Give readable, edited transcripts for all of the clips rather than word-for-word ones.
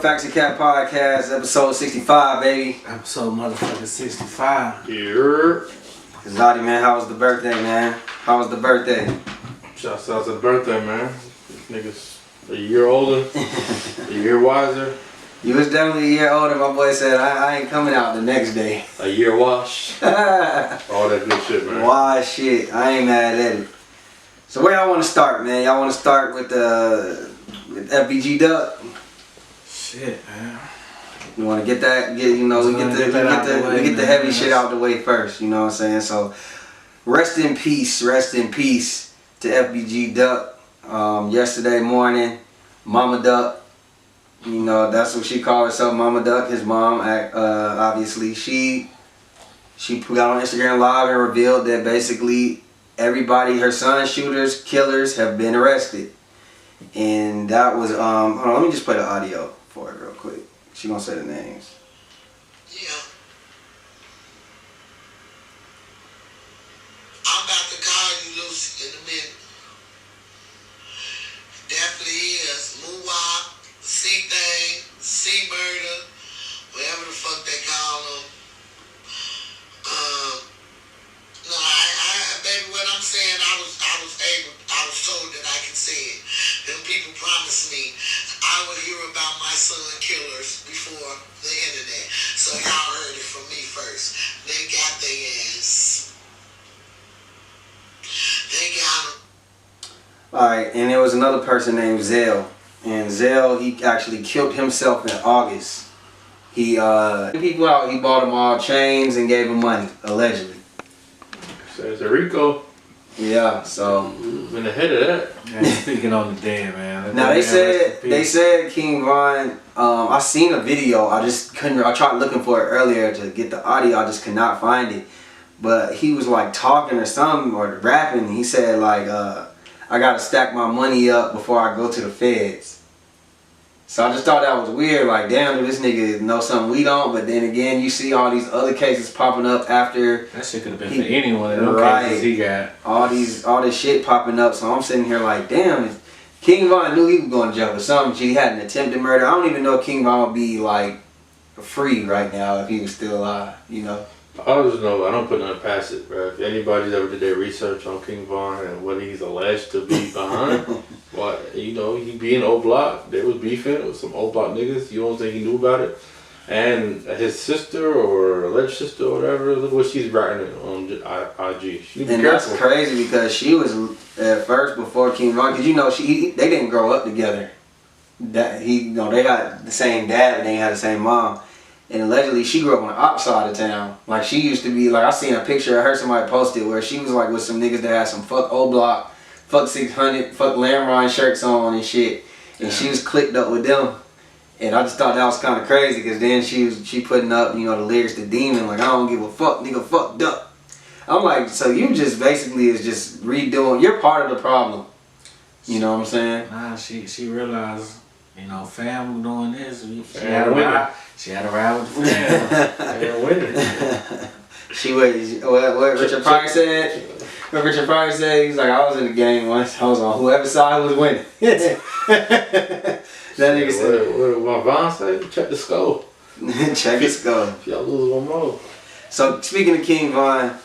Facts and Cat Podcast, episode 65, baby. Episode motherfucking 65. Yeah. Zoddy, man, how was the birthday, man? How was the birthday? Shouts out to the birthday, man. This nigga's a year older, a year wiser. You was definitely a year older. My boy said, I ain't coming out the next day. A year washed. All that good shit, man. Why shit? I ain't mad at it. So where y'all want to start, man? Y'all want to start with FBG Duck? Shit, man. You want to get that? We get the heavy shit out the way first. You know what I'm saying? So rest in peace to FBG Duck. Yesterday morning, Mama Duck. You know, that's what she called herself, Mama Duck. His mom, obviously, she got on Instagram Live and revealed that basically everybody, her son shooters, killers, have been arrested. And that was, hold on, let me just play the audio for it real quick. She gonna say the names. Yeah. I'm about to call you Lucy in a minute. Definitely is. Muwop, C-Thing, C-Murder, whatever the fuck they call them. No, baby, what I'm saying, I was told that I could say it. Them people promised me I would hear about my son killers before the internet. So y'all heard it from me first. They got their ass. They got them. Alright, and there was another person named Zell. And Zell, he actually killed himself in August. He people out, he bought them all chains and gave them money, allegedly. Says Rico. Yeah, so Been ahead of that. Man, speaking on the dead, man. now they said King Von, I seen a video, I tried looking for it earlier to get the audio, I just could not find it. But he was like talking or something, or rapping, he said like, I gotta stack my money up before I go to the feds. So I just thought that was weird, like damn, do this nigga know something we don't? But then again, you see all these other cases popping up after. That shit could have been for any one of them cases he got. All this shit popping up, so I'm sitting here like, damn, King Von knew he was going to jail for something. He had an attempted murder. I don't even know if King Von would be like free right now if he was still alive, you know? I just know I don't put nothing past it, bro. If anybody's ever did their research on King Von and what he's alleged to be behind, what he be in O Block. They was beefing with some O Block niggas. You don't think he knew about it? And his sister or alleged sister or whatever, look what she's writing on IG. And that's crazy because she was at first before King Von, because they didn't grow up together. They got the same dad, but they ain't had the same mom. And allegedly, she grew up on the opposite of town. Like, she used to be, like, I seen a picture of her, somebody posted, where she was, like, with some niggas that had some fuck O Block, fuck 600, fuck Lamron shirts on and shit. And she was clicked up with them. And I just thought that was kind of crazy, because then she putting up, the lyrics to Demon, like, I don't give a fuck, nigga, fuck Duck. I'm like, so you just basically is just redoing, you're part of the problem. You know what I'm saying? Nah, she realized, fam doing this. She had a ride with the fam. They were winning. What Richard Pryor said? What Richard Pryor said? He's like, I was in the game once. I was on whoever side was winning. That nigga said. What Von said? Check the skull. Check the skull. If y'all lose one more. So speaking of King Von,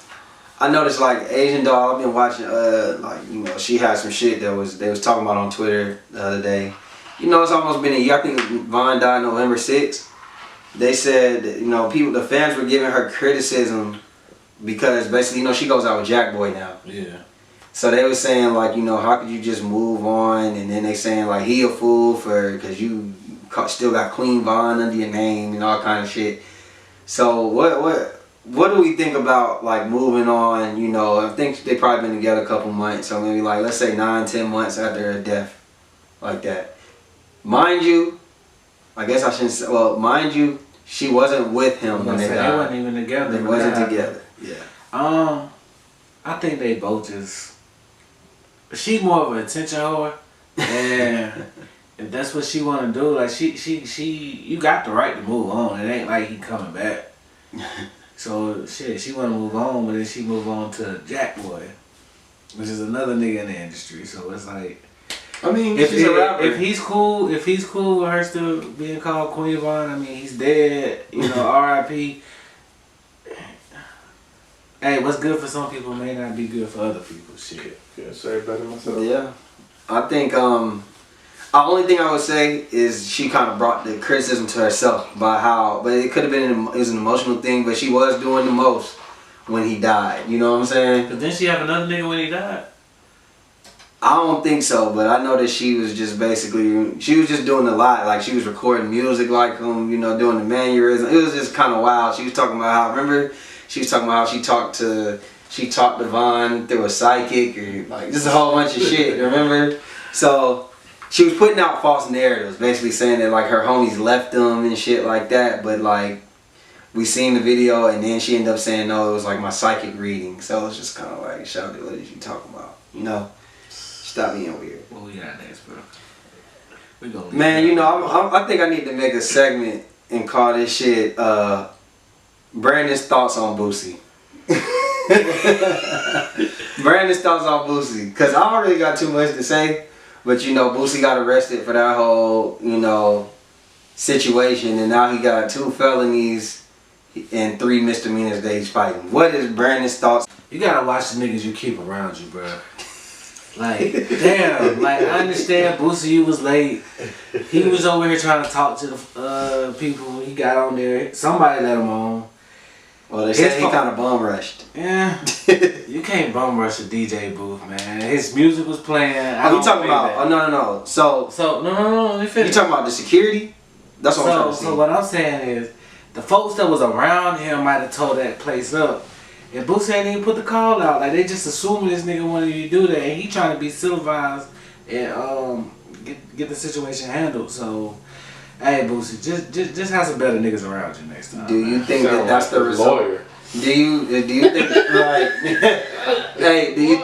I noticed like Asian Doll. I've been watching. She had some shit they was talking about on Twitter the other day. It's almost been a year. I think Von died November 6th. They said, the fans were giving her criticism because basically, she goes out with Jack Boy now. Yeah. So they were saying like, how could you just move on? And then they saying like, he a fool because you still got Queen Von under your name and all kind of shit. So what do we think about like moving on? I think they probably been together a couple months. So maybe like, let's say 9-10 months after her death, like that. Mind you, I guess I shouldn't say, mind you, she wasn't with him when they died. They wasn't even together. They wasn't together. Yeah. I think they both just. She more of an attention whore, and if that's what she want to do, like you got the right to move on. It ain't like he coming back. So shit, she want to move on, but then she move on to Jack Boy, which is another nigga in the industry. So it's like. I mean, If she's a rapper. if he's cool with her still being called Queen Von, I mean he's dead. You know, R.I.P. Hey, what's good for some people may not be good for other people. Shit. Can't say it better myself. Yeah, I think the only thing I would say is she kind of brought the criticism to herself by how, but it could have been it was an emotional thing, but she was doing the most when he died. You know what I'm saying? But then she have another nigga when he died. I don't think so, but I know that she was just doing a lot. Like she was recording music like him, you know, doing the mannerism. It was just kind of wild. She was talking about how, remember, she was talking about how she talked to Von through a psychic or like just a whole bunch of shit. Remember? So she was putting out false narratives, basically saying that like her homies left them and shit like that. But like we seen the video and then she ended up saying no, it was like my psychic reading. So it's just kind of like, Shawty, what is you talking about? You know? Stop being weird. What we got next, bro? We gonna leave Man, you know, I think I need to make a segment and call this shit Brandon's thoughts on Boosie. Brandon's thoughts on Boosie, cause I don't really got too much to say, but you know, Boosie got arrested for that whole, you know, situation, and now he got 2 felonies and 3 misdemeanors that he's fighting. What is Brandon's thoughts? You gotta watch the niggas you keep around you, bro. Like, damn, like, I understand Boosie, you was late. He was over here trying to talk to the people. He got on there. Somebody let him on. Well, they said he kind of bum rushed. Yeah. You can't bum rush a DJ booth, man. His music was playing. Oh, you talking about, oh, no. So, no, let me finish. You talking about the security? That's what I'm trying to say. So what I'm saying is, the folks that was around him might have tore that place up. And Boosie ain't even put the call out. Like, they just assuming this nigga wanted you to do that. And he trying to be civilized and get the situation handled. So, hey, Boosie, just have some better niggas around you next time. Do you think that's the result? Lawyer. Do you think like hey, do you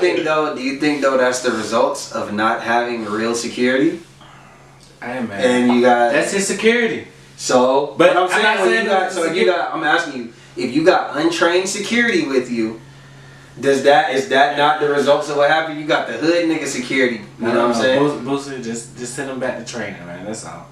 think though that's the results of not having real security? Hey, man. And you got that's his security. So, But I'm saying, I'm not saying I'm asking you, if you got untrained security with you, is that not the results of what happened? You got the hood nigga security. You know what I'm saying? Boosie, just send them back to training, man. That's all.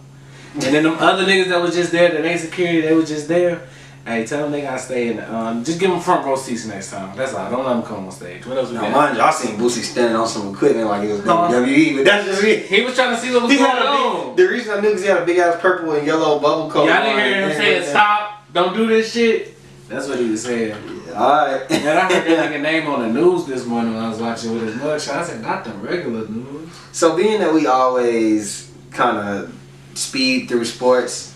And then them other niggas that was just there, that ain't security, they was just there. Hey, tell them they gotta stay in. Just give them front row seats next time. That's all. Don't let them come on stage. What else we Now, got? mind you, I seen Boosie standing on some equipment like it was WWE, but that's just me. He was trying to see what was going on. The reason I knew because he had a big ass purple and yellow bubble coat. Y'all didn't hear him saying stop, don't do this shit. That's what he was saying. Alright. And I heard that nigga name on the news this morning when I was watching with his mugshot. I said, not the regular news. So being that we always kind of speed through sports,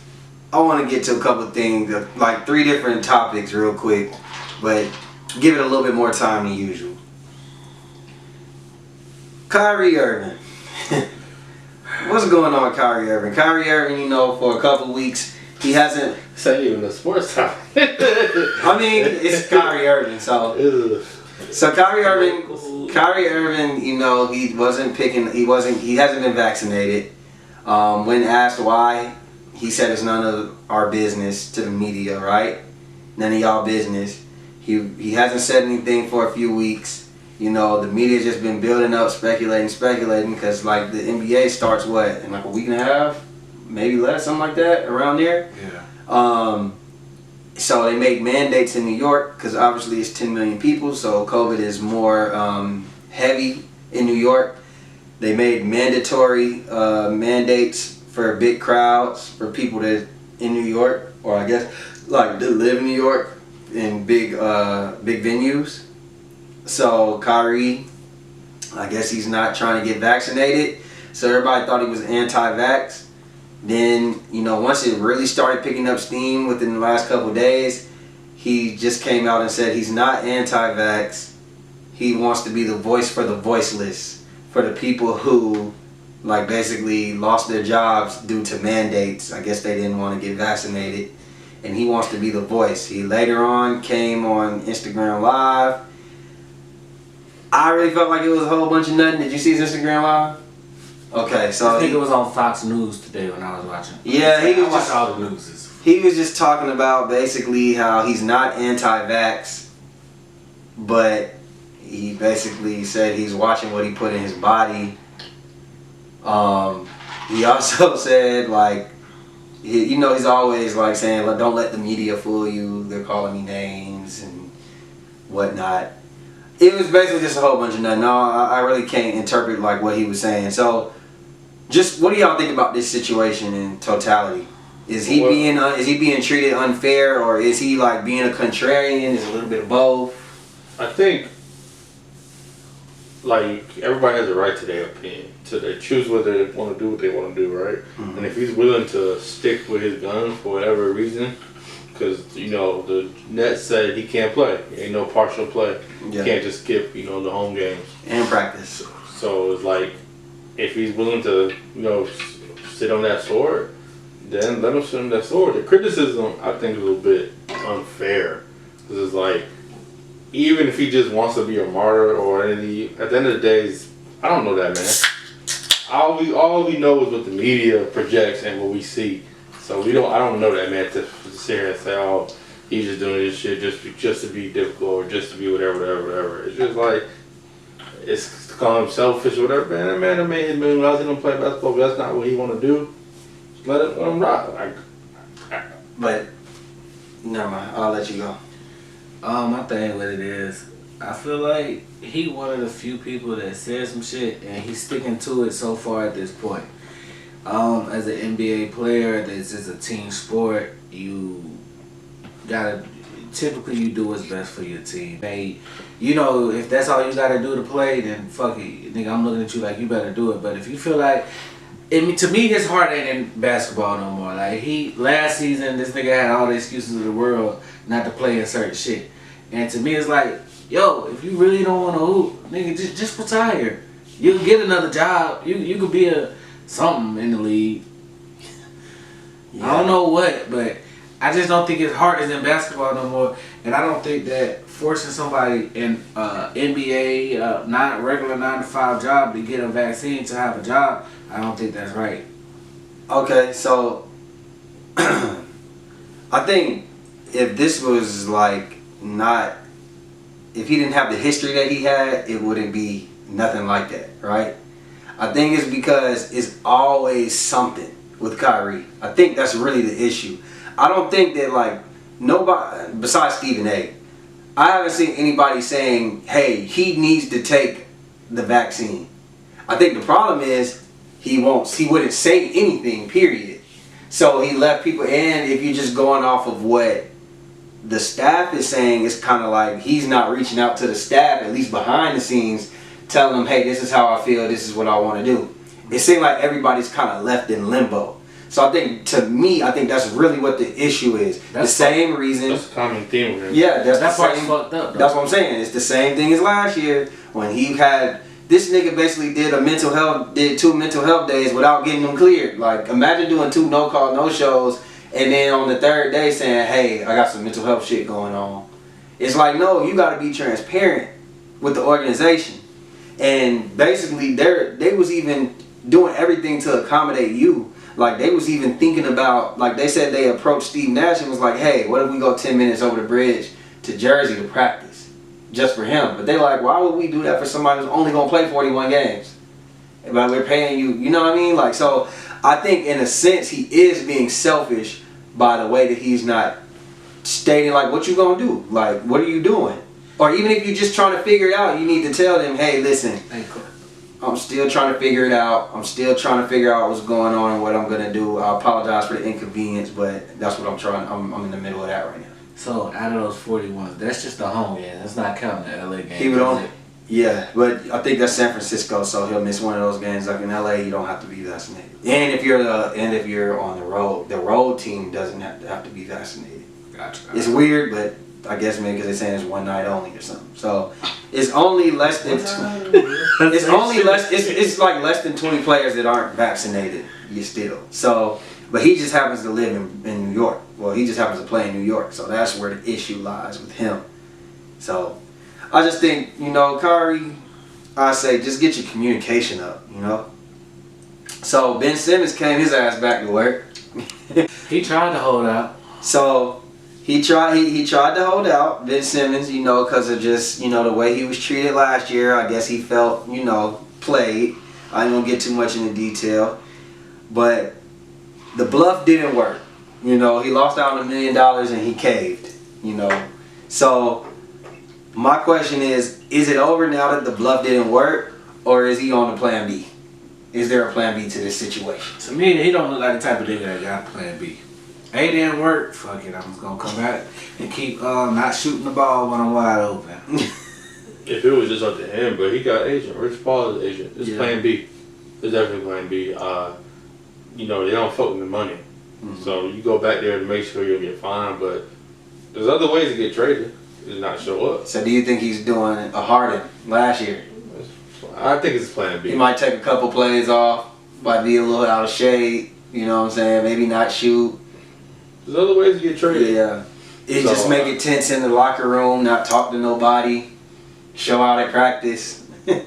I want to get to a couple of things, like 3 different topics real quick, but give it a little bit more time than usual. Kyrie Irving. What's going on with Kyrie Irving? Kyrie Irving, you know, for a couple of weeks, he hasn't... This ain't even a sports topic. I mean, it's Kyrie Irving, so... So Kyrie Irving, you know, he hasn't been vaccinated. When asked why, he said it's none of our business to the media, right? None of y'all business. He hasn't said anything for a few weeks. You know, the media's just been building up, speculating, because like the NBA starts what, in like a week and a half? Maybe less, something like that, around there. Yeah. So they made mandates in New York, because obviously it's 10 million people, so COVID is more heavy in New York. They made mandatory mandates for big crowds, for people that in New York, or I guess like that live in New York in big venues. So Kyrie, I guess he's not trying to get vaccinated. So everybody thought he was anti-vax. Then, you know, once it really started picking up steam within the last couple of days, he just came out and said he's not anti-vax. He wants to be the voice for the voiceless, for the people who like basically lost their jobs due to mandates. I guess they didn't want to get vaccinated, and he wants to be the voice. He later on came on Instagram Live. I really felt like it was a whole bunch of nothing. Did you see his Instagram Live? Okay, so I think it was on Fox News today when I was watching. Yeah, he was I watch just all the news. he was just talking about basically how he's not anti-vax, but he basically said he's watching what he put in his body. He also said like, you know, he's always like saying, like, don't let the media fool you. They're calling me names and whatnot. It was basically just a whole bunch of nothing. No, I really can't interpret like what he was saying. So, just what do y'all think about this situation in totality? Is he being treated unfair, or is he like being a contrarian? Is it a little bit of both? I think, like, everybody has a right to their opinion. So they choose whether they want to do what they want to do, right? Mm-hmm. And if he's willing to stick with his guns for whatever reason, because, you know, the Nets said he can't play. Ain't no partial play. Yeah. Can't just skip, you know, the home games. And practice. So it's like, if he's willing to, you know, sit on that sword, then let him sit on that sword. The criticism, I think, is a little bit unfair. Because it's like, even if he just wants to be a martyr or anything, at the end of the day, I don't know that, man. All we know is what the media projects and what we see. So I don't know that, man, to sit here and say, oh, he's just doing this shit just to be difficult or just to be whatever. It's just like, it's to call him selfish or whatever. Man, that man made his $1 million. He don't play basketball, but that's not what he want to do. Just let him rock. But never mind. I'll let you go. My thing with it is, I feel like he one of the few people that said some shit and he's sticking to it so far at this point. As an NBA player, this is a team sport. You do what's best for your team. Hey, you know, if that's all you gotta do to play, then fuck it, nigga. I'm looking at you like you better do it. But if you feel like, to me, his heart ain't in basketball no more. Like last season, this nigga had all the excuses of the world not to play in certain shit. And to me, it's like, yo, if you really don't want to hoop, nigga, just retire. You'll get another job. You could be something in the league. Yeah. I don't know what, but I just don't think his heart is in basketball no more. And I don't think that forcing somebody in NBA, not regular 9-to-5 job to get a vaccine to have a job, I don't think that's right. Okay, so I think if this was like if he didn't have the history that he had, it wouldn't be nothing like that, right? I think it's because it's always something with Kyrie. I think that's really the issue. I don't think that like nobody besides Stephen A. I haven't seen anybody saying, hey, he needs to take the vaccine. I think the problem is he wouldn't say anything, period. So he left people, and if you're just going off of what the staff is saying, it's kind of like he's not reaching out to the staff, at least behind the scenes, telling them, hey, this is how I feel, this is what I want to do. It seems like everybody's kind of left in limbo. So I think that's really what the issue is. That's the same reason. That's a common theme. Man. Yeah, that's why it's fucked up. Though. That's what I'm saying. It's the same thing as last year when he had this nigga basically did 2 mental health days without getting them cleared. Like, imagine doing 2 no-call, no-shows, and then on the 3rd day saying, hey, I got some mental health shit going on. It's like, no, you got to be transparent with the organization. And basically, they was even doing everything to accommodate you. Like, they was even thinking about, like, they said they approached Steve Nash and was like, hey, what if we go 10 minutes over the bridge to Jersey to practice just for him? But they like, why would we do that for somebody who's only going to play 41 games? But we're paying you, you know what I mean? Like, so I think in a sense he is being selfish by the way that he's not stating, like, what you going to do? Like, what are you doing? Or even if you're just trying to figure it out, you need to tell them, hey, listen, I'm still trying to figure it out. I'm still trying to figure out what's going on and what I'm going to do. I apologize for the inconvenience, but that's what I'm trying. I'm in the middle of that right now. So, out of those 41, that's just the home game. That's not counting the LA game. He would only, yeah, but I think that's San Francisco, so he'll miss one of those games. Like in LA, you don't have to be vaccinated. And if you're on the road team doesn't have to be vaccinated. Gotcha. It's weird, but I guess maybe because they're saying it's one night only or something. So it's only less than it's like less than 20 players that aren't vaccinated. You still so, but he just happens to live in New York. Well, he just happens to play in New York, so that's where the issue lies with him. So I just think, Kyrie, I say just get your communication up, So Ben Simmons came his ass back to work. He tried to hold out. So he tried to hold out, Ben Simmons, because of just, the way he was treated last year. I guess he felt, played. I ain't gonna get too much into detail, but the bluff didn't work. You know, he lost out on $1 million and he caved. You know, so my question is it over now that the bluff didn't work, or is he on the plan B? Is there a plan B to this situation? To me, he don't look like the type of nigga that got a plan B. A didn't work, fuck it, I'm just gonna come back and keep not shooting the ball when I'm wide open. If it was just up to him, but he got agent. Rich Paul is agent. It's Yeah. plan B. It's definitely plan B. You know, they don't fuck with the money. Mhm. So you go back there to make sure you'll get fined, but there's other ways to get traded. Is not show up. So do you think he's doing a Harden last year? I think it's plan B. He might take a couple plays off, might be a little out of shape, you know what I'm saying? Maybe not shoot. There's other ways to get traded. Yeah. It So, just make it tense in the locker room, not talk to nobody, show out at practice. There's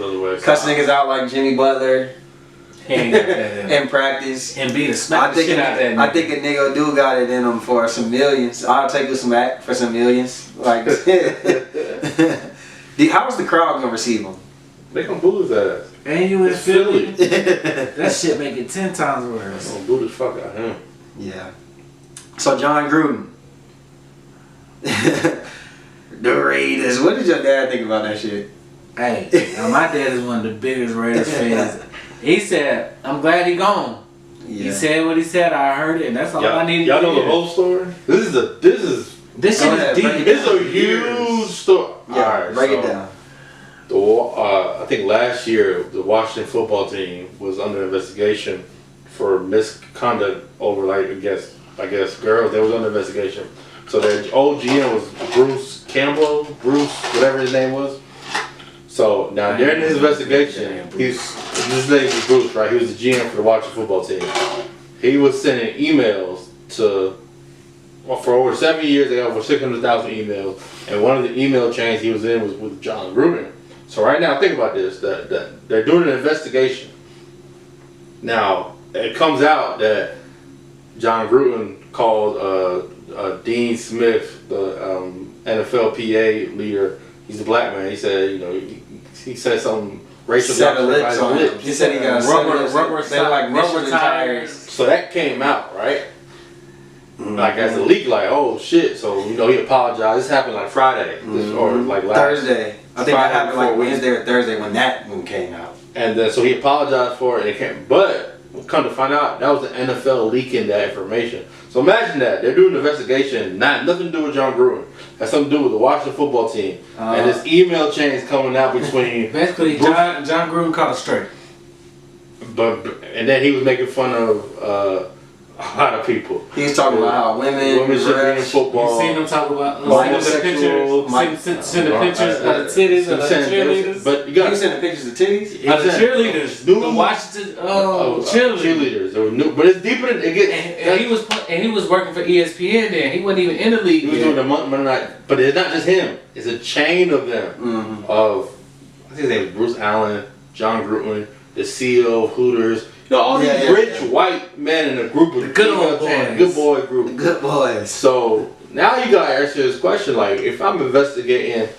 other ways. Cuss niggas out like Jimmy Butler He ain't got that in him. in practice. And beat the smack I the think shit out of that nigga. I think a nigga do got it in him for some millions. I'll take this smack for some millions. Like, how was the crowd gonna receive him? They gonna boo his ass. And you in It's Philly. Philly. That shit make it 10 times They worse. gonna boo the fuck out of him. Yeah. So John Gruden. The Raiders. What did your dad think about that shit? Hey, now my dad is one of the biggest Raiders fans. He said, I'm glad he gone. Yeah. He said what he said, I heard it, and that's all I needed Y'all to know the hear. whole story? This is This Go shit ahead, is break deep. it this is a Years. huge story. Yeah, Alright, break so it down. I think last year the Washington football team was under investigation for misconduct over I guess girls. They was under investigation. So their old GM was Bruce Campbell, whatever his name was. So now during his investigation, his name was Bruce, right? He was the GM for the Washington football team. He was sending emails to, for over 7 years, they got over 600,000 emails, and one of the email chains he was in was with John Gruden. So right now, think about this: that they're doing an investigation. Now it comes out that John Gruden called Dean Smith, the NFLPA leader. He's a black man. He said, you know, he said something racial. Set of jokes lips about on his him. He said he got Rubber they like rubber Michelin tires. So that came out, right? Like as a leak, like, oh shit. So, you know, he apologized. This happened like Friday, or like last Thursday. I think that Friday happened like before Wednesday or Thursday when that one came out. And then so he apologized for it and it came, but come to find out that was the NFL leaking that information. So imagine that they're doing an investigation, nothing to do with John Gruden, has something to do with the Washington football team, and this email chain is coming out between. Basically, John Gruden caught us straight. And then he was making fun of a lot of people. He was talking about how women should be in dress. football. You seen them talk about Homosexual, send the pictures of the titties of the cheerleaders. But you He got was sending pictures of titties. Of the cheerleaders, the Washington cheerleaders. There were new, but it's deeper than it gets. And he was working for ESPN then. He wasn't even in the league. He was yet. doing the Monday night, but it's not just him. It's a chain of them. Mm-hmm. Of I think his name was Bruce Allen, John Gruden, the CEO of Hooters. You know, all these rich white men in a group of good old chain, boys. good boy group. Good boys. So now you gotta answer this question: like, if I'm investigating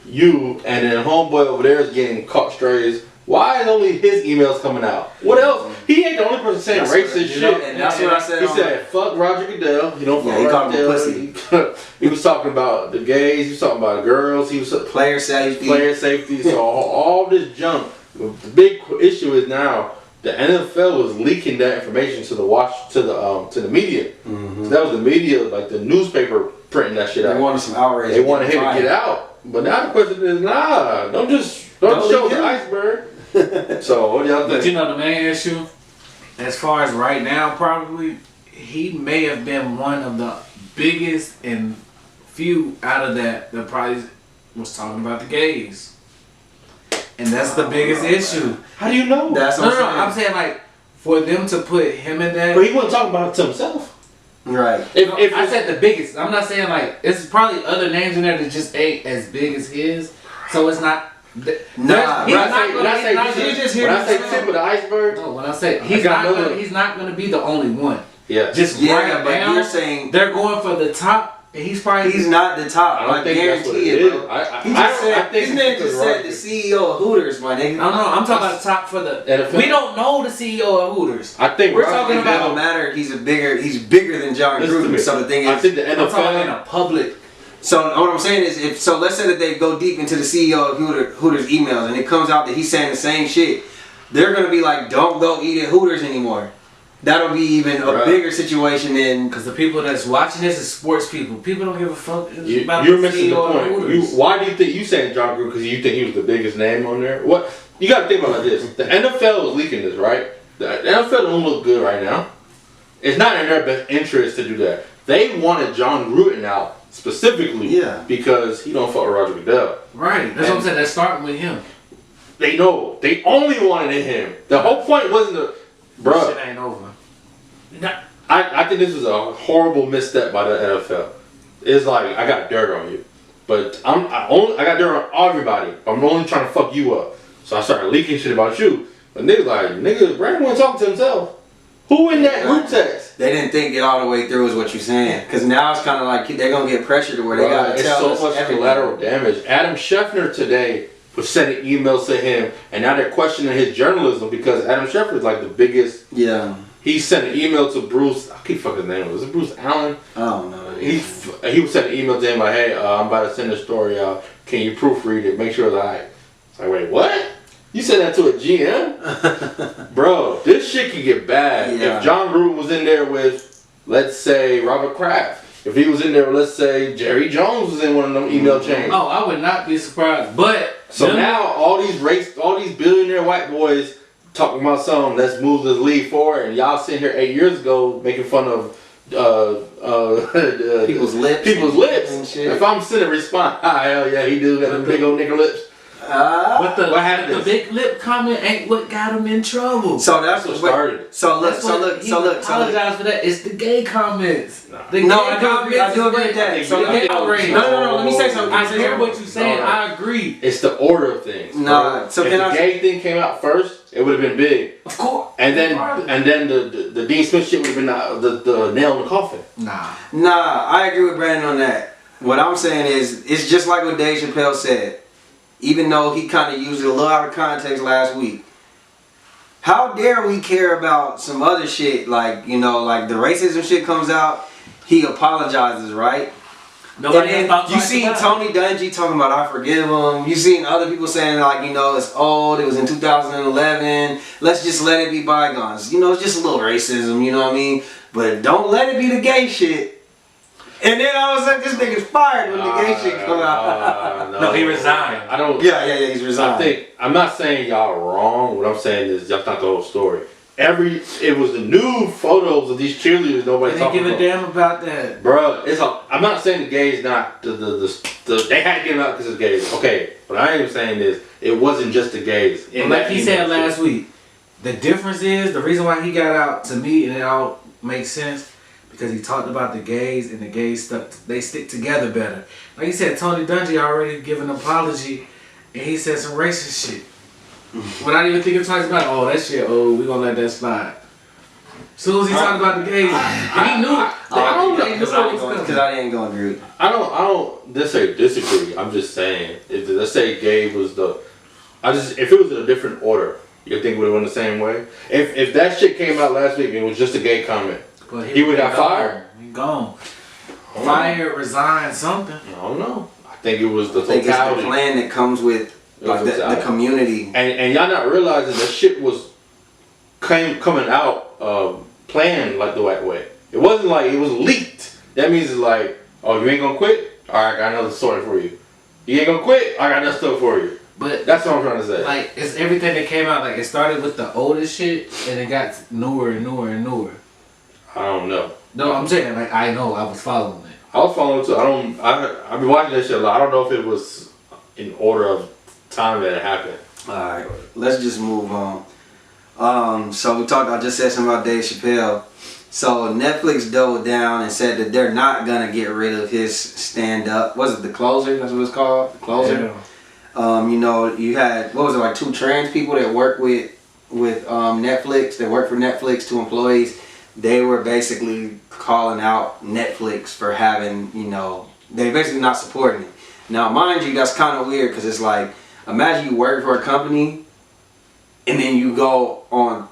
you and then homeboy over there is getting caught strays, why is only his emails coming out? What else? He ain't the only person saying That's racist what- you shit. know, and that's what I said He on- said, "Fuck Roger Goodell." You know, fuck Yeah, he called him a Roger Goodell. He was talking about the gays. He was talking about girls. He was Player safety. player safety. So all this junk. The big issue is now the NFL was leaking that information to the media. Mm-hmm. So that was the media, like the newspaper, printing that shit They out. wanted some outrage. They wanted him to Fired. get out. But now the question is, don't show leak the him. iceberg. So what do y'all But you think? know the main issue, as far as right now, probably he may have been one of the biggest and few out of that probably was talking about the gays. And that's the biggest issue. How do you know? That's No, what I'm saying like for them to put him in that. But he wasn't talking about it to himself. Right. If I said the biggest, I'm not saying like it's probably other names in there that just ain't as big as his. So it's not. Nah, he's when not I say, gonna- he's not you gonna- just hear when I me say say- tip of the iceberg, No, when I say I he's got not another- gonna, he's not gonna be the only one. yeah. Just Yeah, right but now, you're saying they're going for the top And he's probably He's not the top. I don't think that's what it guarantee is. bro. I He just said, I think his man it's just because said the CEO of Hooters, my nigga. No, I'm talking about the top for the. NFL. We don't know the CEO of Hooters. I think We're Roger talking It about- doesn't matter. He's bigger than John Listen to me. Gruden. So the thing I is, think the I'm talking about in NFL. a public. so what I'm saying is, if so, let's say that they go deep into the CEO of Hooters emails, and it comes out that he's saying the same shit. They're gonna be like, don't go eat at Hooters anymore. That'll be even a Right. bigger situation than. Because the people that's watching this is sports people. People don't give a fuck about You're the missing the CEO of point. Hooters. Why do you think you saying John Gruden? Because you think he was the biggest name on there? What you got to think about it like this: the NFL is leaking this, right? The NFL don't look good right now. It's not in their best interest to do that. They wanted John Gruden out specifically, Yeah. because he don't fuck with Roger Goodell. Right. That's what I'm saying. That's starting with him. They know they only wanted him. The whole point wasn't the bruh. Shit ain't over. I think this was a horrible misstep by the NFL. It's like I got dirt on you, but I got dirt on everybody. I'm only trying to fuck you up. So I started leaking shit about you. But niggas like Brandon wasn't talking to himself. Who in that group text? They didn't think it all the way through, is what you're saying. Because now it's kind of like they're gonna get pressure to where they gotta It's tell so us much everything. collateral damage. Adam Scheffner today was sending emails to him, and now they're questioning his journalism because Adam Scheffner is like the biggest. Yeah, He sent an email to Bruce. I keep fucking his name. Was it Bruce Allen? I don't know. He was sending an email to him like, hey, I'm about to send a story out. Can you proofread it? Make sure it's alright. It's like, wait, what? You said that to a GM? Bro, this shit can get bad. Yeah. If John Gruden was in there with, let's say, Robert Kraft. If he was in there, let's say, Jerry Jones was in one of them email chains. Oh, I would not be surprised. But So them- now all these billionaire white boys talking about something, let's move the league forward, and y'all sitting here 8 years ago making fun of People's lips. people's and lips. shit. If I'm sitting respond, hell yeah, he do got them big old nigga lips. But the, What happened? the big lip comment ain't what got him in trouble. So that's That's what what started it. So look, That's so what- look, he so look, so look. apologize for that. It's the gay comments. Nah. The No, gay I do agree- I comments do is agree with what- that. So the let gay me- outrage. No, let me say something. I hear what you're saying. No. I agree. It's the order of things. Nah, so if can the I- gay thing came out first, it would have been big, Of course. and then the Dean Smith shit would have been the nail in the coffin. Nah. Nah, I agree with Brandon on that. What I'm saying is, it's just like what Dave Chappelle said. Even though he kind of used it a little out of context last week. How dare we care about some other shit, like, you know, like the racism shit comes out, he apologizes, right? Nobody And about then you seen Tony Dungy talking about I forgive him. You seen other people saying like, you know, it's old, it was in 2011, let's just let it be bygones. You know, it's just a little racism, you know what I mean? But don't let it be the gay shit. And then all of a sudden this nigga's fired when the gay shit come out. No, he resigned. I don't. Yeah, he's I resigned. I'm not saying y'all are wrong. What I'm saying is that's not the whole story. It was the new photos of these cheerleaders. Nobody They didn't talking give a about. damn about that. Bruh, I'm not saying the gays not the they had to get them out because it's gays. Okay, what I am saying is it wasn't just the gays. And like he said last week, the difference is the reason why he got out to me, and it all makes sense because he talked about the gays and the gays they stick together better. Like he said, Tony Dungy already given an apology, and he said some racist shit without even thinking twice about it. Oh, that shit. Oh, we gonna let that slide. As soon as he talked about the gays, he knew. They knew what was Because coming. I didn't go agree. I don't disagree. I'm just saying if let's say gay was if it was in a different order, you think it would have went the same way. If that shit came out last week and it was just a gay comment, But he would have gone. fired. He gone. Fired, resigned, something. I don't know. I think it was the I think it's the totality. plan that comes with like was the exactly. community. And y'all not realizing that shit was coming out planned like the right way. It wasn't like it was leaked. That means it's like, oh, you ain't gonna quit? Alright, I got another story for you. You ain't gonna quit? I got another story for you. But That's what I'm trying to say. like it's everything that came out. Like it started with the oldest shit, and it got newer and newer and newer. I don't know. No, I'm saying like I know I was following it. I was following too. I've been watching that shit a lot. I don't know if it was in order of time that it happened. Alright, let's just move on. So I just said something about Dave Chappelle. So Netflix doubled down and said that they're not gonna get rid of his stand-up. Was it The Closer? That's what it's called? The Closer? You know, you had, what was it, like 2 trans people that work with Netflix, that work for Netflix, 2 employees. they were basically calling out Netflix for having, they basically not supporting it. Now, mind you, that's kind of weird because it's like, imagine you work for a company and then you go on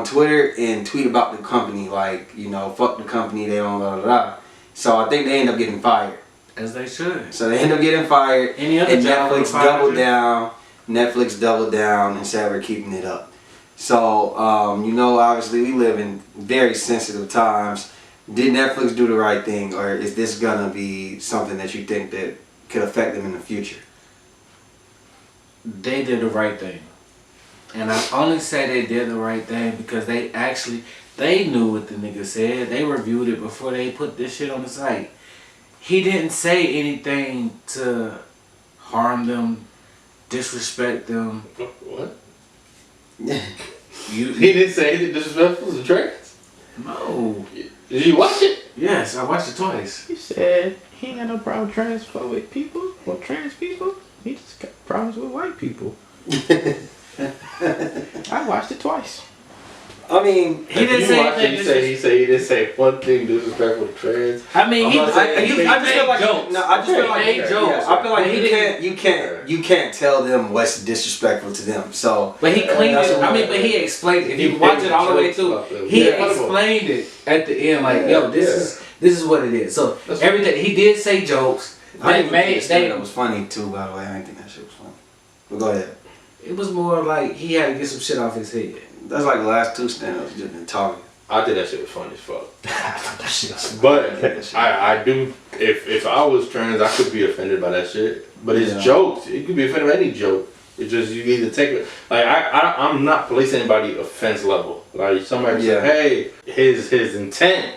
Twitter and tweet about the company, like, fuck the company, they don't blah, blah, blah. So I think they end up getting fired. As they should. So they end up getting fired. Any other and job Netflix doubled down. Netflix doubled down and said we're keeping it up. So, obviously we live in very sensitive times. Did Netflix do the right thing, or is this gonna be something that you think that could affect them in the future? They did the right thing. And I only say they did the right thing because they knew what the nigga said. They reviewed it before they put this shit on the site. He didn't say anything to harm them, disrespect them. What? He didn't say anything disrespectful to trans? No. Did you watch it? Yes, I watched it twice. He said he ain't got no problem with transphobic people or trans people. He just got problems with white people. I watched it twice. I mean, He didn't say anything. He didn't say one thing disrespectful to trans. I mean, I'm not saying anything. I just feel like jokes. no, I just feel like He made jokes. yeah, I feel like But you can't tell them what's disrespectful to them. So, But he cleaned that's it. what- I mean, but he explained it. If He you watch made it all the way jokes through, about them. he Yeah. explained it at the end. Like, Yeah, yo, this is what it is. So That's everything he did say jokes. I They think made that was funny too. By the way, I didn't think that shit was funny. But go ahead. It was more like he had to get some shit off his head. That's like the last two stand-ups just been talking. I think that shit was funny as fuck. That shit. But I do, if I was trans, I could be offended by that shit. But it's Yeah. jokes. You could be offended by any joke. It's just you either take it. Like I'm not policing anybody offense level. Like somebody Yeah. said, hey, his intent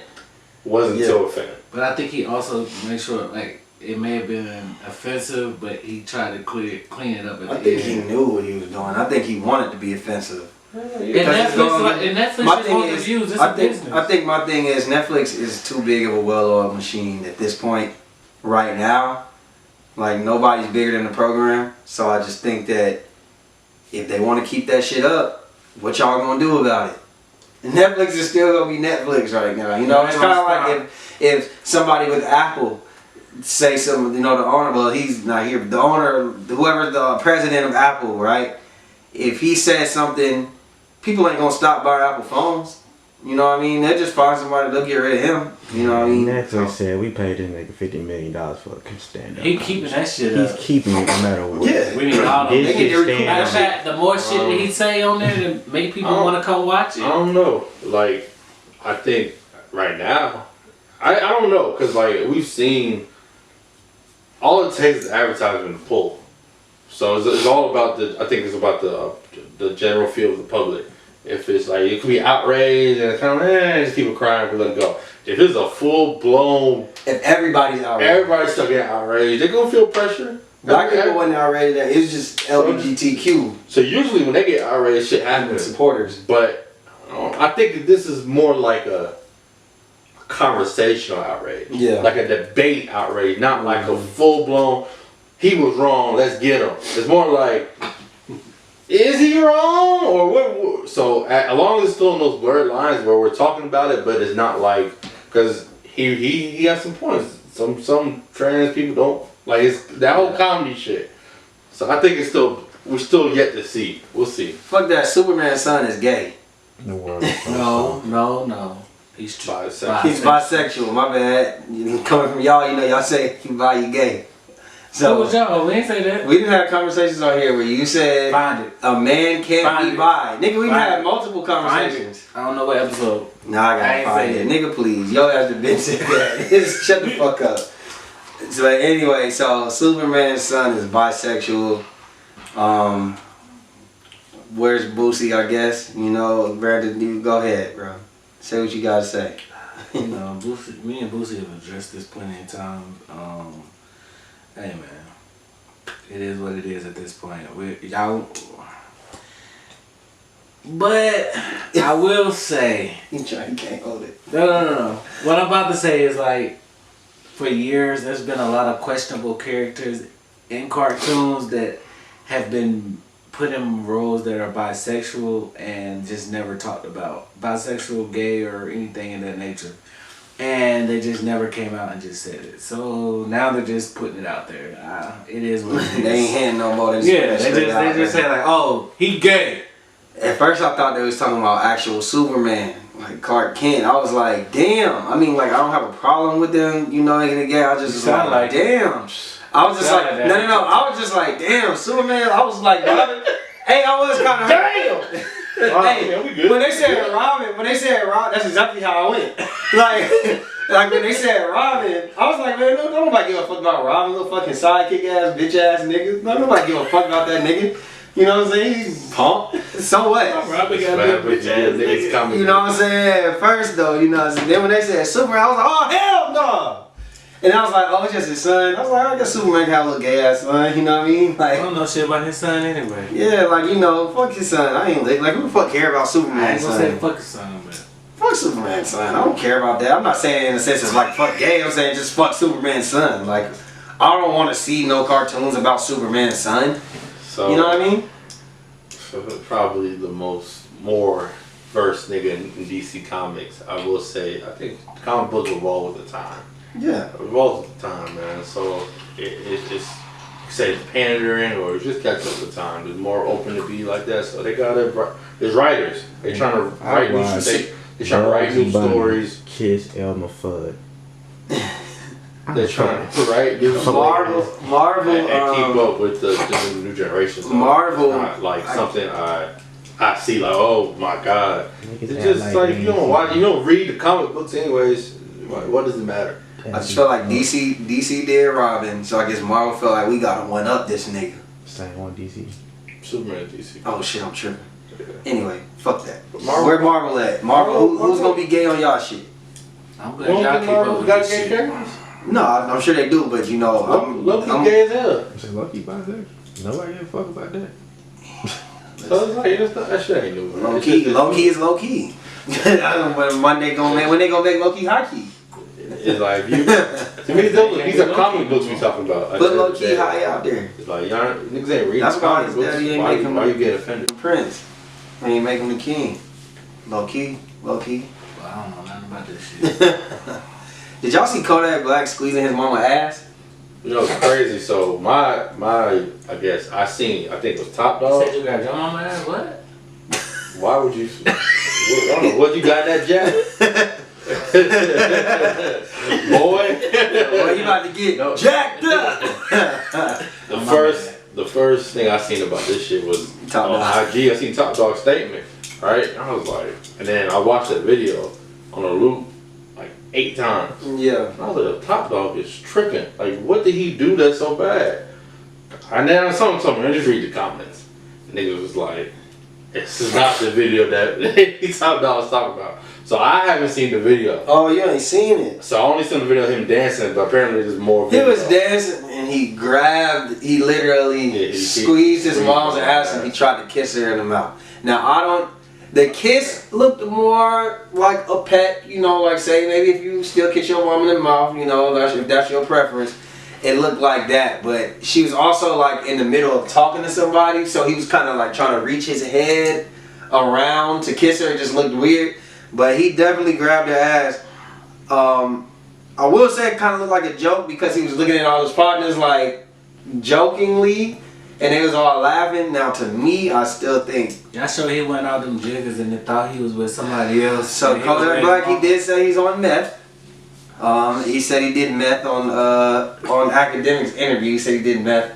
wasn't Yeah. to offend. But I think he also made sure like it may have been offensive, but he tried to clean it up at I the think he end. knew what he was doing. I think he wanted to be offensive. And Because it's going- Netflix My just thing wants the is, views. It's I a think business. I think my thing is Netflix is too big of a well-oiled machine at this point. Right now, like nobody's bigger than the program. So I just think that if they want to keep that shit up, what y'all gonna do about it? And Netflix is still gonna be Netflix right now. You know, it's kind of like if somebody with Apple say something, the owner, well, he's not here, but the owner, whoever the president of Apple, right? If he says something, people ain't gonna stop buying Apple phones. You know what I mean? They'll just find somebody, they'll get rid of him. You know what I mean? Netflix said we paid this nigga $50 million for a stand up. He keeping that shit He's up. keeping it no matter what. Yeah. We need all of His them. They need to shit recoup Matter of stand up. fact, the more shit that he say on there, to make people want to come watch I it. don't know. Like, I think right now, I don't know, because like we've seen, all it takes is advertisement to pull. So it's all about I think it's about the general feel of the public. If it's like, it could be outraged and it's kind of, just people crying, we let it go. If it's a full blown, If everybody's outraged. everybody's stuck getting outraged, they're gonna feel pressure. Black people wasn't outraged, that it's just LGBTQ So usually when they get outraged, shit happens. supporters. But I think that this is more like a conversational outrage. Yeah. Like a debate outrage, not like a full blown, he was wrong, let's get him. It's more like, is he wrong? Or what? So as long as it's still in those blurred lines where we're talking about it, but it's not like, because he has some points. Some trans people don't, like it's that whole comedy shit. So I think we're still yet to see. We'll see. Fuck that, Superman's son is gay. The world. No. He's Bisexual. He's bisexual, my bad. Coming from y'all, y'all say you bi, you gay. So was So, y'all? We ain't say that. we didn't have conversations on here where you said Find it. a man can't Find be it. bi. Nigga, we Find had it. multiple Find conversations. it. I don't know what episode. Nah, I I gotta ain't find say it. it. Nigga, please. Yo, has to been said that. Just shut the fuck up. So anyway, so Superman's son is bisexual. Where's Boosie, I guess? Brandon, you go ahead, bro. Say what you gotta say. Boosie, me and Boosie have addressed this plenty of times. Hey man, it is what it is at this point. Y'all, but I will say, You can't hold it. no. What I'm about to say is like, for years there's been a lot of questionable characters in cartoons that have been put in roles that are bisexual and just never talked about bisexual, gay, or anything in that nature. And they just never came out and just said it. So now they're just putting it out there. It is what it is. They ain't hitting no more than Yeah, they just say like, oh, he gay. At first I thought they was talking about actual Superman, like Clark Kent. I was like, damn. I mean, like, I don't have a problem with them, you know, getting gay. I just was sound like, like damn. I was just sound like, like that. no. I was just like, damn, Superman. I was like, Robin. Hey, I was kind of damn. Yeah, we good. When they said Robin, that's exactly how I went. Like when they said Robin, I was like, man, don't nobody give a fuck about Robin, little fucking sidekick ass, bitch ass nigga. No, nobody give a fuck about that nigga. You know what I'm saying? He's punk. So what? Robin got Man, that but bitch yeah, ass niggas nigga. coming. You know what I'm saying? At first though, you know what I'm saying? Then when they said Superman, I was like, oh hell no. And I was like, oh, it's just his son. I was like, I guess Superman can have a little gay ass son, you know what I mean? I Like, don't know shit about his son anyway. yeah, like, you know, fuck his son. I ain't like, who the fuck care about I Superman's ain't gonna son? say fuck his son, but Fuck Superman's son. I don't care about that. I'm not saying in the sense it's like fuck gay. I'm saying just fuck Superman's son. Like, I don't want to see no cartoons about Superman's son. So, You know what I mean? probably the more versed nigga in DC Comics, I will say. I think comic books evolve with the time. Yeah. Evolve with the time, man. So it's just, say it's pandering or just catch up with time. It's more open to be like that. So they gotta, there's writers. They trying to write new, they trying to write new stories. Kiss Elmer Fudd. They're trying to write new Marvel, stories and keep up with the new generation. So Marvel, it's not like something I see like, oh my god. Niggas It's act just like they you don't ain't watch, seen you don't read the comic books anyways. What does it matter? I just felt like DC did Robin, so I guess Marvel felt like we gotta one up this nigga. Same on DC. Superman, DC. Oh shit, I'm tripping. Anyway, fuck that. But Marvel- Where Marvel at? Marvel, who's gonna be gay on y'all shit? I'm You glad don't y'all think keep up Marvel with got this gay shit. characters? No, I'm sure they do, but you know, Loki gay as hell. I said Lucky bisexual. Nobody give a fuck about that. So it's like that shit ain't new. low key is low key. I don't know when they gonna make low key high key. It's like you. To me, these are comic books we talking about. Put low key high out there. It's like y'all niggas ain't reading That's why comic his books. daddy ain't Why making you get offended? Prince. And he make him the king. Low key. Well, I don't know nothing about this shit. Did y'all see Kodak Black squeezing his mama ass? You know, it's crazy. So my, I guess I think it was Top Dog. Said you got your mama ass, what? Why would you? I don't know what you got in that jacket, boy. Boy, you about to get No. jacked up. The first thing I seen about this shit was Top on Dog. IG. I seen Top Dog's statement, right? And I was like, and then I watched that video on a loop like 8 times. Yeah. I was like, Top Dog is tripping. Like, what did he do that's so bad? And then someone told me, I just read the comments. And niggas was like, this is not the video that Top Dog was talking about. So I haven't seen the video. Oh, you ain't seen it. So I only seen the video of him dancing, but apparently there's more He video. was dancing and he literally Yeah, he squeezed his squeezed mom's her ass and he tried to kiss her in the mouth. Now the kiss looked more like a pet, you know, like say maybe if you still kiss your mom in the mouth, you know, if that's your preference, it looked like that. But she was also like in the middle of talking to somebody, so he was kind of like trying to reach his head around to kiss her. It just looked weird. But he definitely grabbed her ass. I will say it kind of looked like a joke because he was looking at all his partners like jokingly and they was all laughing. Now to me, I still think. Y'all sure he went out them jiggers and they thought he was with somebody else? So And he Kodak was Black, he ready- did say he's on meth. He said he did meth on Academics interview. He said he did meth.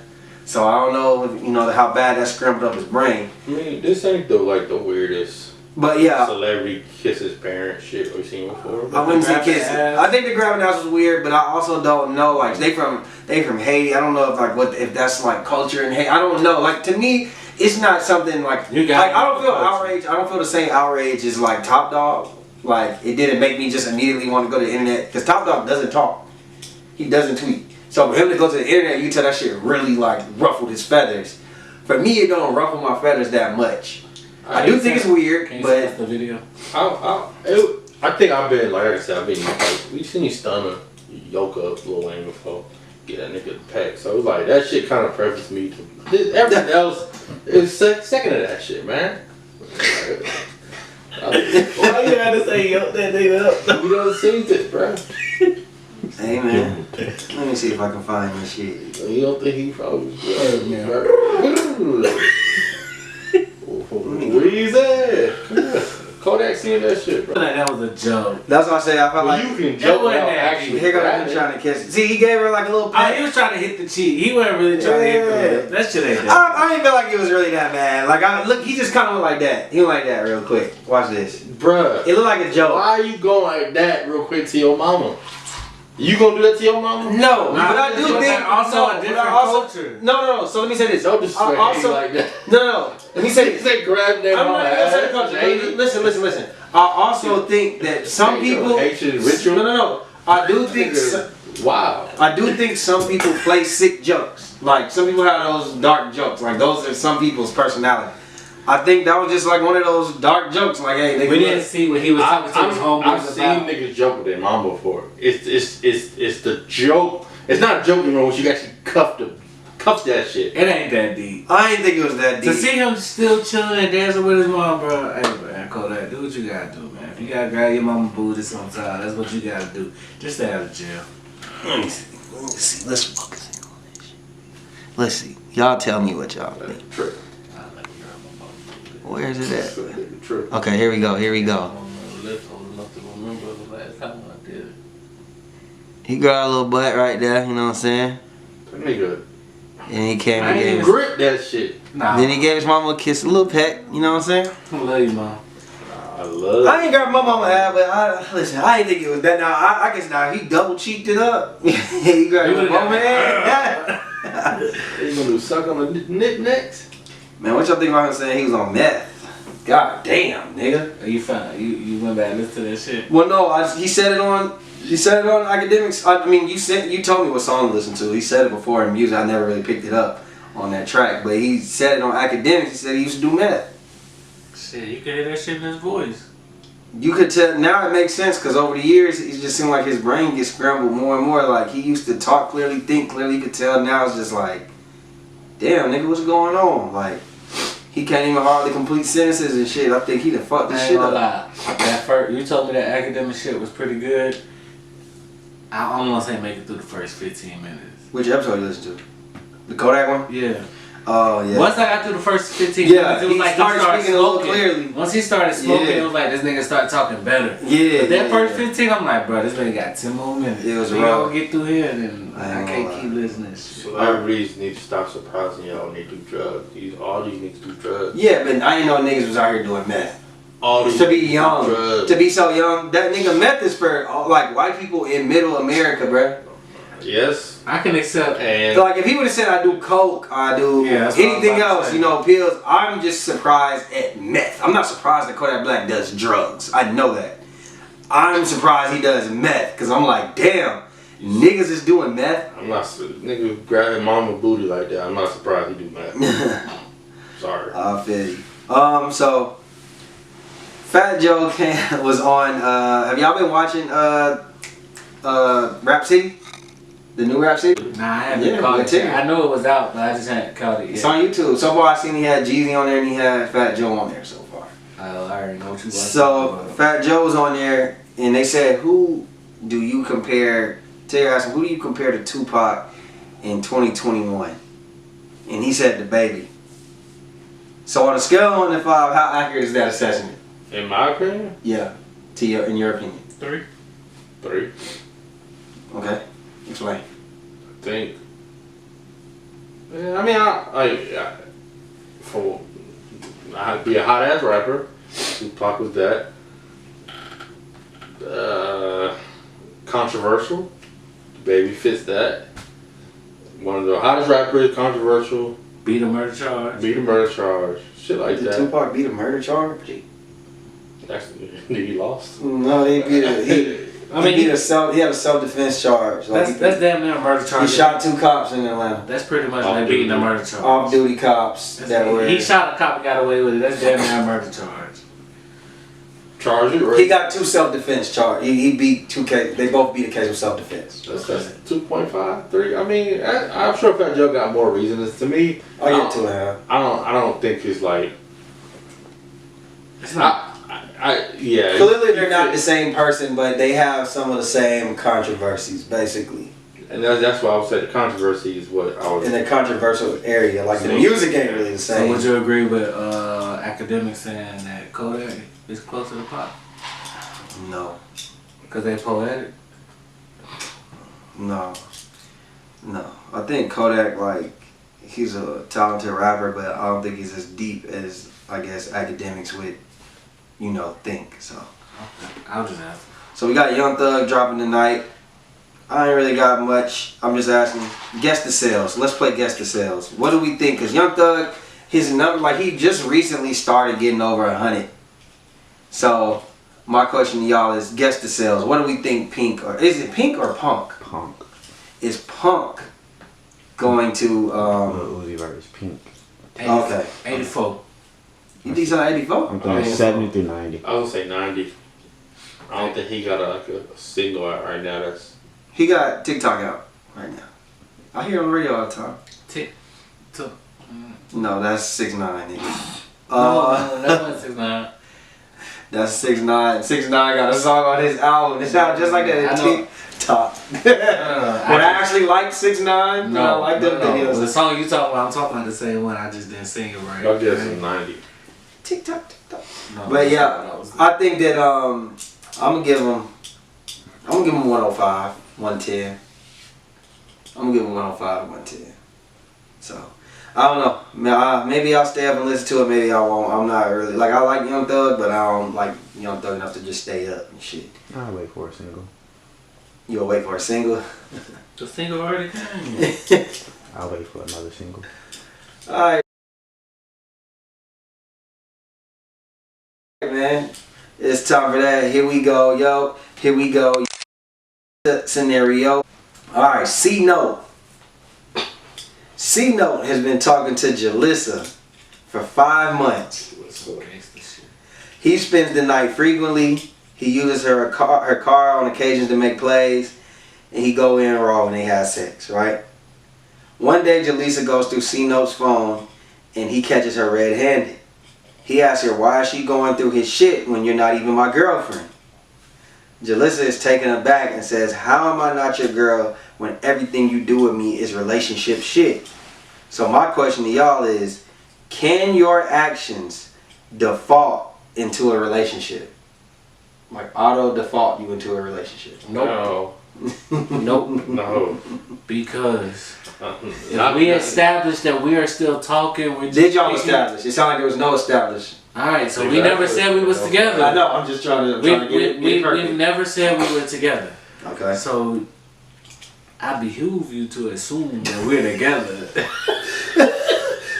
So I don't know if, you know, how bad that scrambled up his brain. I mean, this ain't the weirdest But yeah. celebrity kisses parent shit we've seen before. I wouldn't say grabbing kiss. ass. I think the grabbing ass was weird, but I also don't know. Like they from Haiti. I don't know if that's like culture in Haiti. I don't know. Like to me, it's not something like You got I don't feel culture. outrage. I don't feel the same outrage as like Top Dog. Like it didn't make me just immediately want to go to the internet because Top Dog doesn't talk. He doesn't tweet. So for him to go to the internet, you tell that shit really like ruffled his feathers. For me, it don't ruffle my feathers that much. I do think it's weird, Can you send us but the video? I think I've been, like I said, we've seen Stunner, Yoka, Lil Wayne before. get that nigga the pack. So it was like that shit kind of prefaced me to everything else is second to that shit, man. Why you had to say yo that nigga up? You done seen it, bro. Hey man, let me see if I can find this shit. You don't think he probably was Weezy. Kodak seen that shit, bro. Like that was a joke. That's what I say. I felt Well, like you can joke wasn't without that actually. here goes him grabbing. trying to catch it. See, he gave her like a little Oh, pat. he was trying to hit the cheek. He wasn't really trying to hit the That shit ain't that. I didn't feel like it was really that bad. Like look, he just kind of went like that. He went like that real quick. Watch this. Bruh, It looked like a joke. why are you going like that real quick to your mama? You gonna do that to your mama? No, Nah, but I do but think that's also no, a but different I also- culture. No. So let me say this. Don't disrespect me also, like that. No. Let me say He this. said grab that I'm mama not gonna say the ass. culture. Ain't Listen. I also think that some Hey, people. hatred ritual? No. I do think. Wow. I do think some people play sick jokes. Like some people have those dark jokes. Like those are some people's personality. I think that was just like one of those dark jokes. Like, hey, We didn't see what he was talking to his I've homeboys seen about. niggas joke with their mom before. It's the joke. It's not a joke anymore when you actually cuff that shit. It ain't that deep. I didn't think it was that To deep. see him still chilling and dancing with his mom, bro. Hey, man, Kodak, do what you gotta do, man. If you gotta grab your mama booty sometime, that's what you gotta do. Just stay out of jail. Let me see. Let's focus in on this shit. Let's see. Y'all tell me what y'all think. Trip. Where is it at? Trip. Okay, here we go. I don't know, lips old enough to remember the last time I did it. He got a little butt right there, you know what I'm saying? That nigga And he came I and ain't gave even- grip that shit. Nah, Then he gave his mama a kiss, a little peck, you know what I'm saying? I love you, mom. I love I ain't got my mama ass, but listen, I didn't think it was that. Now, I guess now he double cheeked it up. He got He his would've mama got- ass. You gonna do suck on the nip next? Man, what y'all think about him saying he was on meth? God damn, nigga. You found you went back and listened to that shit. Well, no, he said it on Academics. I mean, you told me what song to listen to. He said it before in music. I never really picked it up on that track, but he said it on Academics. He said he used to do meth. Shit, you can hear that shit in his voice. You could tell now it makes sense because over the years it just seemed like his brain gets scrambled more and more. Like he used to talk clearly, think clearly. You could tell now it's just like, damn, nigga, what's going on? Like he can't even hardly complete sentences and shit. I think he done fucked this I ain't shit gonna up. lie. That first, you told me that academic shit was pretty good. I don't want to say make it through the first 15 minutes. Which episode you listen to? The Kodak one? Yeah. Oh yeah. Once I got through the first 15 Yeah, minutes, it was he like started he started speaking a little smoking. clearly. Once he started smoking, Yeah. it was like this nigga started talking better. Yeah. But that yeah, first yeah. 15, I'm like, bro, this nigga got 10 more minutes. It was we rough. gonna get through here, then I I ain't can't gonna keep lie. listening to shit. Celebrities need to stop surprising y'all when they do drugs. All these niggas do drugs. Yeah, but I didn't know niggas was out here doing meth. All these To be niggas do young, drugs. to be so young, that nigga meth is for like white people in middle America, bruh. Yes. I can accept. And So like if he would have said I do coke, I do Yeah, that's what I was anything about to else, say. you know, pills, I'm just surprised at meth. I'm not surprised that Kodak Black does drugs. I know that. I'm surprised he does meth because I'm like, damn, niggas is doing meth. I'm not nigga grabbing mama booty like that. I'm not surprised he do that. Sorry. I feel you. So Fat Joe was on. Have y'all been watching Rap City? The new Rap City? Nah, I haven't Yeah, caught me it too. yet. I know it was out, but I just hadn't caught it It's yet. on YouTube. So far, I seen he had Jeezy on there and he had Fat Joe on there so far. I already know what you want. So Fat Joe was on there, and they said, "Who do you compare?" Taylor asked him, "Who do you compare to Tupac in 2021?" And he said, "The Baby." So on a scale of 1 to 5, how accurate is that assessment? In my opinion, Yeah, in your opinion. 3. 3. Okay, explain. I think. Yeah, I mean, I for I'd be a hot ass rapper. Tupac was that. Controversial. Baby fits that. One of the hottest rappers, controversial. Beat a murder charge. Beat a murder charge. Shit like Did that. Tupac beat a murder charge? Actually, he lost. No, he beat a he had a self-defense charge. Like That's damn near a murder he charge. shot 2 cops in Atlanta. That's pretty much Off like beating a duty. murder charge. Off-duty cops that were. He shot a cop and got away with it. That's damn near a murder charge. charge it, right? He got 2 self-defense charges. He beat 2 cases. They both beat a case of self-defense. That's 2.5, 3. I mean, I'm sure Fat Joe got more reasons. To me, I get 2.5. I don't think it's like. It's not. Yeah. Clearly, they're not the same person, but they have some of the same controversies, basically. And that's why I would say the controversy is what I was. In a controversial area, like the music ain't really the So same. would you agree with academics saying that Kodak is close to the pop? No, Because they poetic? no. I think Kodak, like, he's a talented rapper, but I don't think he's as deep as, I guess, academics would, think. So. Okay. I'll just ask. So we got Young Thug dropping tonight. I ain't really got much. I'm just asking. Guess the sales. Let's play guess the sales. What do we think? Because Young Thug, his number, like, he just recently started getting over 100. So my question to y'all is guess the sales. What do we think Pink, or is it Pink or Punk? Punk. Is Punk going to Lil Uzi Vert is Pink. 80, Okay. 84. you think so 84? I'm thinking 70 through 90. I would say 90. I don't think he got a single out right now. That's. He got TikTok out right now. I hear on the radio all the time. Tick. Took. No, that's 6ix9ine. nigga. No, that wasn't 6ix9ine. That's 6ix9ine. 6ix9ine got a song on his album. It sounds just like that I know. TikTok. When I actually liked 6ix9ine, I like them videos. The song you talking about, I'm talking about the same one. I just didn't sing it right. I guess it's 90. TikTok, TikTok. No, But yeah, that was- I think that I'm gonna give him 105, 110. I'm gonna give him 105, 110. So I don't know. Maybe I'll stay up and listen to it. Maybe I won't. I'm not really like I like Young Thug, but I don't like Young Thug enough to just stay up and shit. I'll wait for a single. You'll wait for a single. The single already came. I'll wait for another single. All right, man. It's time for that. Here we go, yo. Here we go. Scenario. All right, C-Note. C-Note has been talking to Jalissa for 5 months. He spends the night frequently. He uses her car on occasions to make plays, and he go in raw when they have sex, right? One day, Jalissa goes through C-Note's phone, and he catches her red-handed. He asks her, why is she going through his shit when you're not even my girlfriend? Jalissa is taken aback and says, how am I not your girl when everything you do with me is relationship shit? So my question to y'all is, can your actions default into a relationship? Like auto default you into a relationship? Nope. No. Nope. No. Because if Not- we not- established that we are still talking, we're Did y'all just establish? It sounded like there was no establish. Alright, so we never said we was together. I know, I'm just trying to get it We've perfect. never said we were together. Okay. So I behoove you to assume that we're together.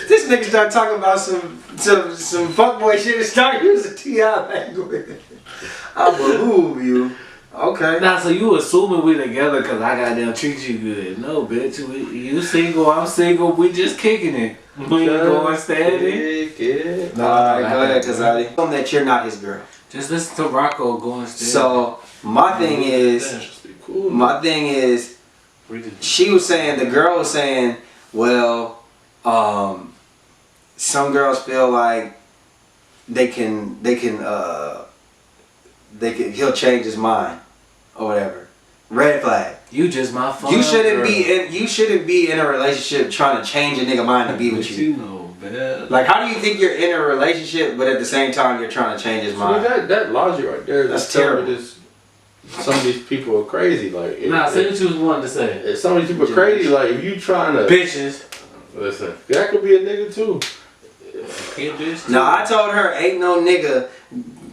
This nigga started talking about some fuckboy shit and started using T.I. language. I behoove you. Okay. Nah, so you assuming we together because I goddamn treat you good. No, bitch. You single, I'm single. We just kicking it. We ain't going steady. Yeah. Alright, go ahead, Kazadi. Tell him that you're not his girl. Just listen to Rocco going steady. So, my thing is, she was saying, the girl was saying, well, some girls feel like he'll change his mind or whatever. Red flag. You just my phone. You shouldn't be in a relationship trying to change a nigga mind to be with you. You know, man. Like, how do you think you're in a relationship, but at the same time you're trying to change his mind? That logic right there. That's telling me terrible. some of these people are crazy. Like, Say what you was wanting to say. if some of these people are crazy, like if you trying to Bitches. listen, that could be a nigga too. Yeah, bitch. No, I told her ain't no nigga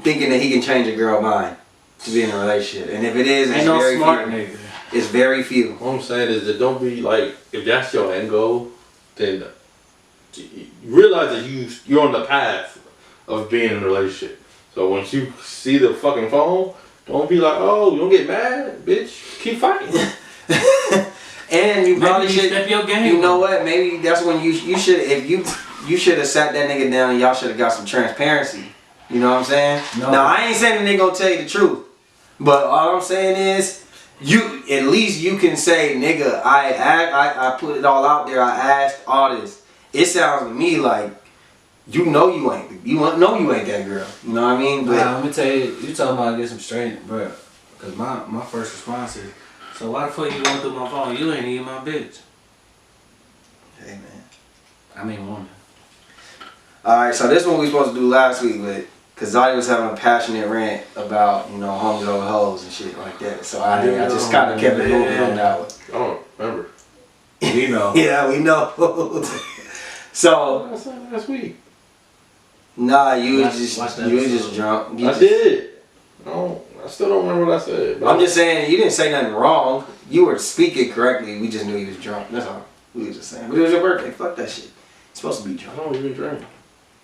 thinking that he can change a girl's mind to be in a relationship, and if it is, it's Ain't no very smart few. nigga. It's very few. What I'm saying is that don't be like, if that's your end goal, then realize that you're on the path of being in a relationship. So once you see the fucking phone, don't be like, oh, don't get mad, bitch. Keep fighting. And you probably Maybe you should. step your game You know up. what? Maybe that's when you should, if you should have sat that nigga down and y'all should have got some transparency You know what I'm saying? No. Now I ain't saying that they gonna tell you the truth, but all I'm saying is, you at least you can say, nigga, I put it all out there. I asked all this. It sounds to me like you ain't that girl. You know what I mean? But let me tell you, you talking about get some straight, bro. Cause my first response is, so why the fuck you going through my phone? You ain't even my bitch. hey man. I mean woman. All right, so this one we supposed to do last week, but cause Zadi was having a passionate rant about homies over hoes and shit like that. So I just kind of kept it moving on that one. I don't remember. We know. Yeah, we know. So I said last week. nah, you Watch was that just episode. drunk. I did. I still don't remember what I said. But I'm just saying you didn't say nothing wrong. You were speaking correctly. We just knew he was drunk. That's all. We were just saying. But it was your birthday. Fuck that shit. You're supposed to be I drunk. don't even drink.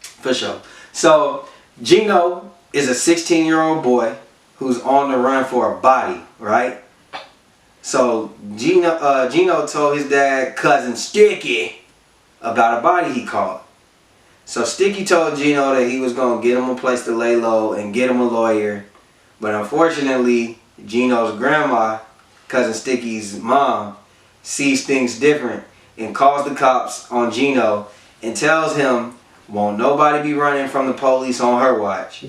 For sure. So Gino is a 16-year-old boy who's on the run for a body, right? So Gino told his dad, cousin Sticky, about a body he caught. So Sticky told Gino that he was gonna get him a place to lay low and get him a lawyer. But unfortunately, Gino's grandma, cousin Sticky's mom, sees things different and calls the cops on Gino and tells him, won't nobody be running from the police on her watch.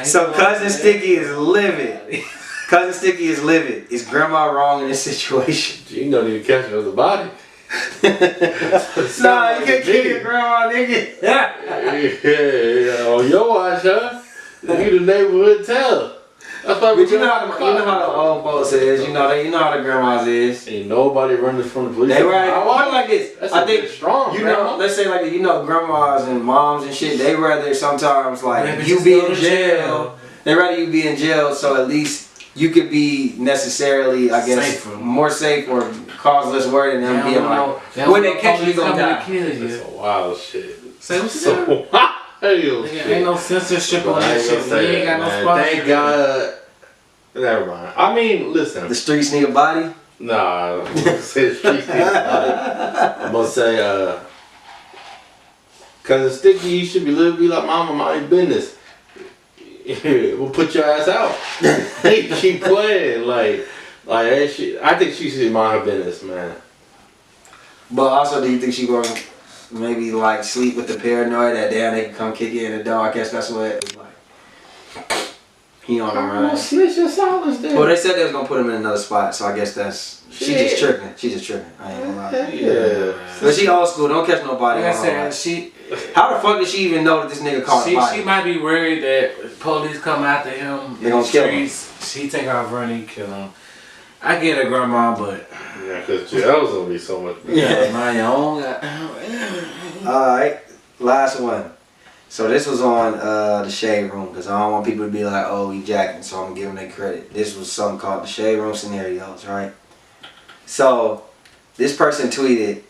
So cousin Sticky is livid. Cousin Sticky is livid. Is grandma wrong in this situation? You don't need to catch it as a body. Nah, you can't kill your grandma, nigga. Yeah, on your watch, huh? You the neighborhood teller. That's why But you know how the old folks is. You know how the grandmas is. Ain't nobody running from the police. They right. I Why like this? That's I a think bit strong. let's say like grandmas and moms and shit. They rather sometimes like Maybe you just be go in to jail. They rather you be in jail, so at least you could be necessarily, I guess, Safer. more safe or cause less worry than them They being don't like, know- when they catch you, you gonna coming to die. kill you. That's a wild shit. Say what you So doing? wild Nigga, shit. ain't no censorship on But I that ain't gonna shit. We say ain't got that, no man. sponsor. Thank God. Never mind. I mean, listen. The streets need a body. Nah, I'm gonna say the streets need a body. I'm gonna say, cause it's sticky, you should be like mama, mind your business. We'll put your ass out. Keep playing, like that shit. I think she should mind her business, man. But also, do you think she gonna maybe like sleep with the paranoia that damn they can come kick you in the door? I guess that's what it was like. He on the I'm gonna run. snitch your silence then. Well, they said they was gonna put him in another spot, so I guess that's she just Shit. tripping. She just tripping. I ain't gonna lie. Yeah. But she old school. Don't catch nobody. Like I on her said, watch. How the fuck did she even know that this nigga caught a she body? might be worried that police come after him They in gonna the kill him. streets. She take off running, kill him. I get it, grandma, but Yeah, cause jail's gonna be so much better. yeah, mind your own. Alright, last one. So this was on the Shade Room, because I don't want people to be like, oh, he jacking, so I'm going to give him their credit. This was something called the Shade Room Scenarios, right? So, this person tweeted,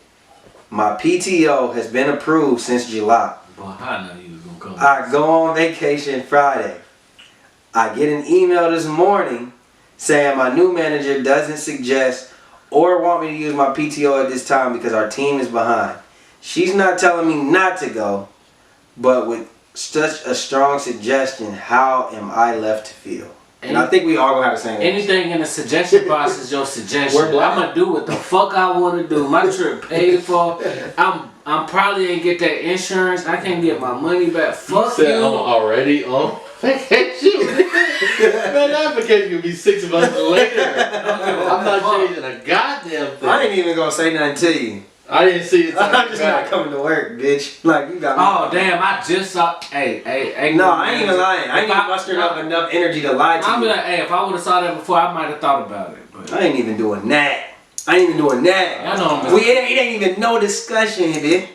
my PTO has been approved since July. Boy, I know you was gonna come. I go on vacation Friday. I get an email this morning saying my new manager doesn't suggest or want me to use my PTO at this time because our team is behind. She's not telling me not to go, but with such a strong suggestion, how am I left to feel? And I think we all gonna have the same answer. Anything in the suggestion box is your suggestion. We're black. I'm gonna do what the fuck I want to do. My trip paid for. I'm probably ain't get that insurance. I can't get my money back. Fuck Said you. I'm already on vacation. Man, that vacation could be 6 months later. I'm not changing a goddamn thing. I ain't even gonna say nothing to you. I didn't see it. I'm just not coming to work, bitch. Like, you got me. Oh damn! I just saw. Hey. No, I ain't even lying. I ain't If even mustering up enough energy to lie to I'll be you. like, hey, if I would have saw that before, I might have thought about it. But I ain't even doing that. I ain't even doing that. I know. It ain't even no discussion, bitch.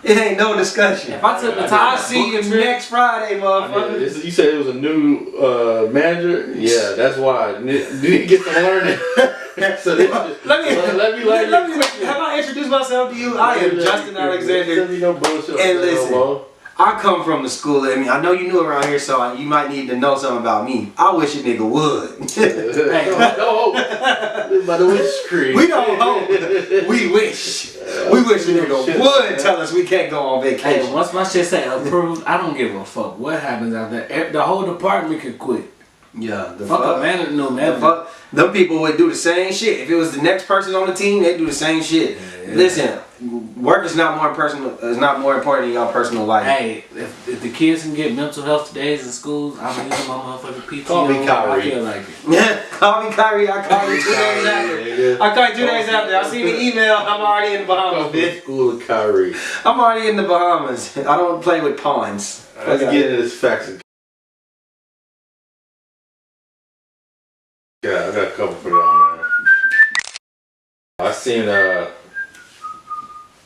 It ain't no discussion. If I took the time, I'll to see book you a trip, next Friday, motherfucker. You said it was a new manager? Yeah, that's why. You didn't get to learn it. So let me learn Have I introduced myself to you? I am Justin Alexander. No bullshit. And listen, I come from the school. I mean, I know you knew around here, so you might need to know something about me. I wish a nigga would. No, by the wish creed. We don't hope. We wish. We wish a nigga would tell us we can't go on Hey, vacation. once my shit say approved, I don't give a fuck what happens after that. The whole department could quit. Yeah, the Fuck fuck. up, man. No, The man. fuck. Them people would do the same shit. If it was the next person on the team, they'd do the same shit. Yeah. Listen, work is not more personal. Is not more important than y'all personal life. Hey, if the kids can get mental health days in schools, I'm using my motherfucking PTO. Call me Kyrie. I feel like it. Yeah, call me Kyrie. I call you 2 days after. I call you 2 days after. I see the email. I'm already in the Bahamas, bitch. School of Kyrie. I'm already in the Bahamas. I don't play with pawns. Let's get into this facts. Yeah, I got a couple for y'all, man. I seen,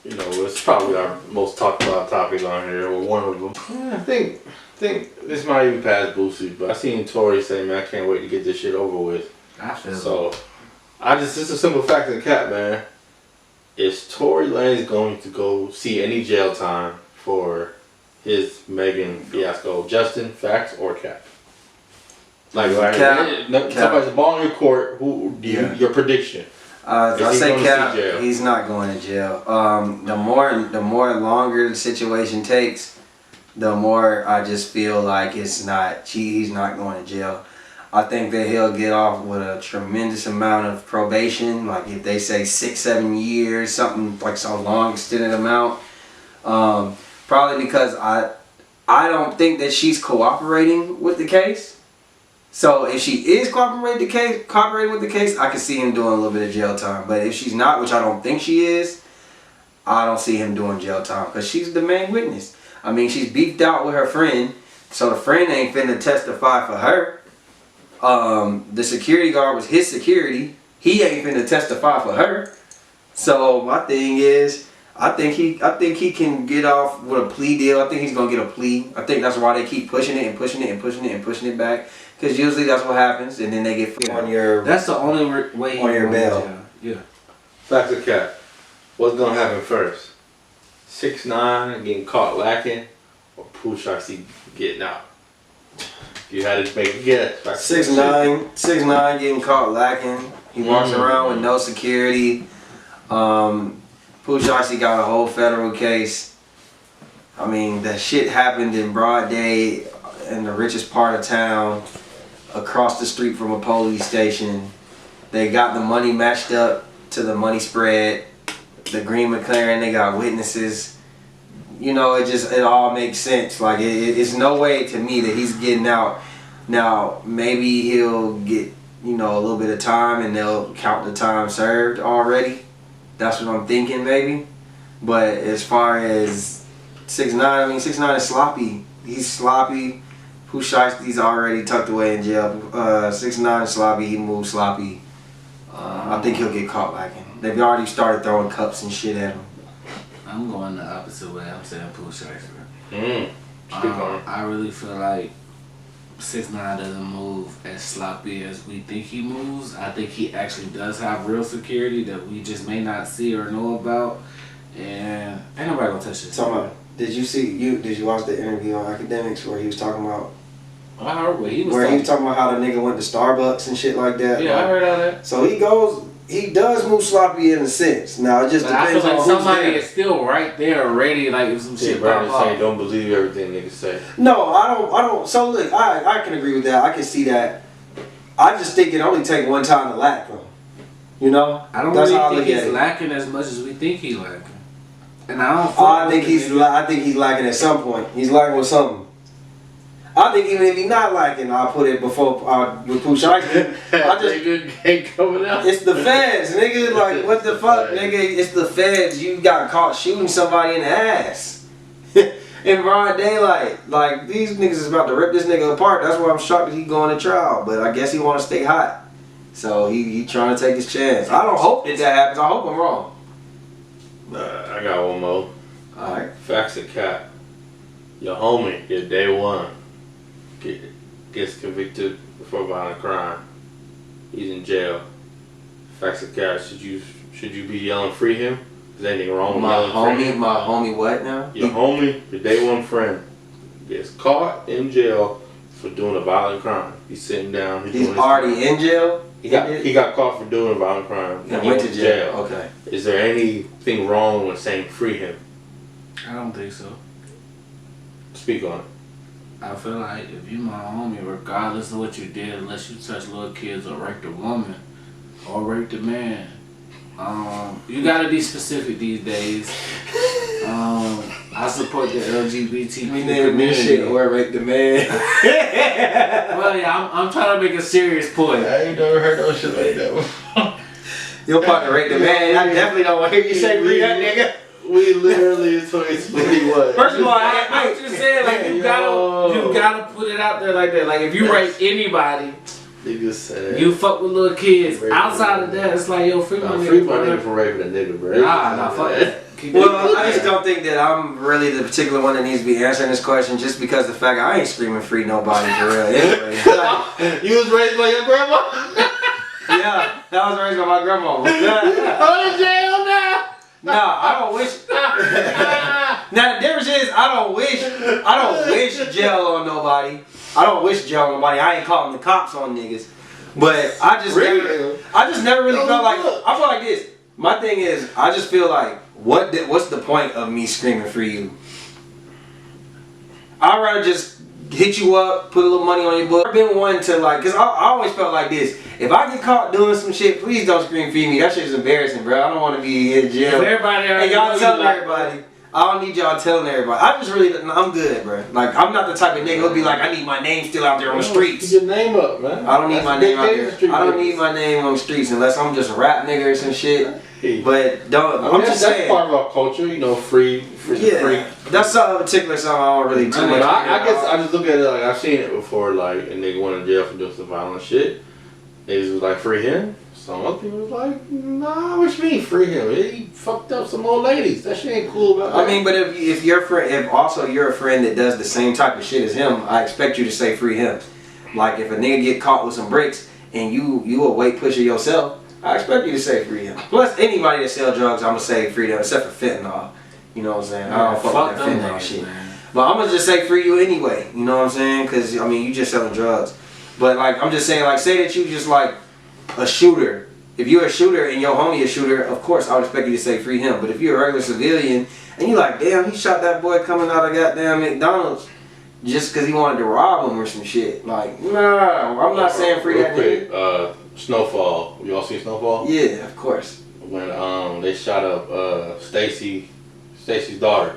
it's probably our most talked about topic on here, or one of them. Yeah, I think this might even pass Boosie, but I seen Tory say, man, I can't wait to get this shit over with. I feel So, it's a simple fact of the cat, man. Is Tory Lanez going to go see any jail time for his Megan fiasco? Justin, facts or cap? Like, Cap. somebody's ball in your court. Your prediction? I Is he say going to Cap. see jail? He's not going to jail. The more longer the situation takes, the more I just feel like he's not going to jail. I think that he'll get off with a tremendous amount of probation. Like if they say 6-7 years, something like some long extended amount. Probably because I don't think that she's cooperating with the case. So if she is cooperating with the case, I can see him doing a little bit of jail time. But if she's not, which I don't think she is, I don't see him doing jail time because she's the main witness. I mean, she's beefed out with her friend, so the friend ain't finna testify for her. The security guard was his security. He ain't finna testify for her. So my thing is, I think he can get off with a plea deal. I think he's gonna get a plea. I think that's why they keep pushing it and pushing it and pushing it and pushing it back. Because usually that's what happens, and then they get on your. that's the only way On your bail. Yeah. Facts or cap? What's gonna happen first? 6ix9ine getting caught lacking, or Pooh Shiesty getting out? If you had to make a guess. 6ix9ine getting caught lacking. He walks around with no security. Pooh Shiesty got a whole federal case. I mean, that shit happened in broad day in the richest part of town, across the street from a police station. They got the money matched up to the money spread. The Green McLaren, they got witnesses. You know, it all makes sense. Like, it's no way to me that he's getting out. Now, maybe he'll get, a little bit of time and they'll count the time served already. That's what I'm thinking, maybe. But as far as 6ix9ine, 6ix9ine is sloppy. He's sloppy. Pooh Shiesty's already tucked away in jail. 6ix9ine is sloppy. He moves sloppy. I think he'll get caught lacking. They've already started throwing cups and shit at him. I'm going the opposite way. I'm saying Pooh Shiesty. Speak on it. I really feel like 6ix9ine doesn't move as sloppy as we think he moves. I think he actually does have real security that we just may not see or know about, and ain't nobody gonna touch this. Did you watch the interview on Academics where he was talking about I heard what he was where he talking. was talking about how the nigga went to Starbucks and shit like that? Yeah, I heard all that. So he does move sloppy in a sense. Now it just But I feel depends like on who's somebody there. is still right there ready, like if some shit pop Brandon saying, off. don't believe everything niggas say. No, I don't. So look, I can agree with that. I can see that. I just think it only take one time to lack though. I don't That's how I really look think at he's it. lacking as much as we think he's lacking. And I don't. I think he's lacking at some point. He's lacking with something. I think even if he's not lacking, I'll put it before with Pooh Shiesty. I just Nigga ain't coming out. It's the feds, nigga. Like, what the fuck, nigga? It's the feds. You got caught shooting somebody in the ass in broad daylight. Like, these niggas is about to rip this nigga apart. That's why I'm shocked that he going to trial. But I guess he want to stay hot, so he trying to take his chance. I don't hope that happens. I hope I'm wrong. I got one more. All right. Facts or cap? Your homie, your day one, gets convicted for violent crime. He's in jail. Facts or cap? Should you be yelling free him, Is anything wrong with My yelling homie, friend? my homie, what now? Your homie, your day one friend, gets caught in jail for doing a violent crime. He's sitting down. He's already in jail. He got caught for doing a violent crime. And went to jail. Okay. Is there anything wrong with saying free him? I don't think so. Speak on it. I feel like if you my homie, regardless of what you did, unless you touch little kids or raped a woman or raped a man, you gotta be specific these days. I support the LGBT community. or rape the man. Well, yeah, I'm trying to make a serious point. I ain't never heard no shit like that. Your partner rape the man. I definitely don't want to hear you say free that nigga. We literally is 2021. First of all, I'm just saying, like you gotta put it out there like that. Like if you rape anybody, Niggas said you fuck with little kids. Rape Outside of that, it's like yo, free my free nigga. my brother. nigga for raping a nigga, bro. Nah, fuck that. Well, I just don't think that I'm really the particular one that needs to be answering this question just because the fact I ain't screaming free nobody for real. Anyway. Like, You was raised by your grandma? yeah, that was raised by my grandma. Go to jail now. Nah, I don't wish. Now the difference is I don't wish jail on nobody. I don't wish jail on nobody. I ain't calling the cops on niggas. But I just never really felt like I feel like this. My thing is I just feel like what's the point of me screaming for you? I'd rather just hit you up, put a little money on your book. I've been one to like, cause I always felt like this. If I get caught doing some shit, please don't scream feed me. That shit is embarrassing, bro. I don't want to be in jail. Everybody, And y'all telling everybody. I don't need y'all telling everybody. I'm good, bro. Like, I'm not the type of nigga who'll be like, I need my name still out there on the streets. Keep your name up, man. I don't need my name out there. I don't need my name on the streets unless I'm just a rap nigga or some shit. But don't. I'm just saying. That's part of our culture, you know, free. Yeah, that's something particular. Something I don't really too much. I guess I just look at it like I've seen it before. Like a nigga went in jail for doing some violent shit. Niggas was like free him. Some other people was like, nah, what you mean free him? He fucked up some old ladies. That shit ain't cool about that. I mean, but if you're a friend that does the same type of shit as him, I expect you to say free him. Like if a nigga get caught with some bricks and you a weight pusher yourself, I expect you to say free him. Plus anybody that sell drugs, I'm gonna say free them except for fentanyl. You know what I'm saying? I don't fuck with that fentanyl shit. Man. But I'm gonna just say free you anyway. You know what I'm saying? Cause I mean you just selling drugs. But like I'm just saying, like say that you just like a shooter. If you're a shooter and your homie a shooter, of course I would expect you to say free him. But if you're a regular civilian and you like, damn, he shot that boy coming out of goddamn McDonald's just because he wanted to rob him or some shit. Like, nah, I'm not saying free that nigga. Snowfall. You all see Snowfall? Yeah, of course. When they shot up Stacy's daughter.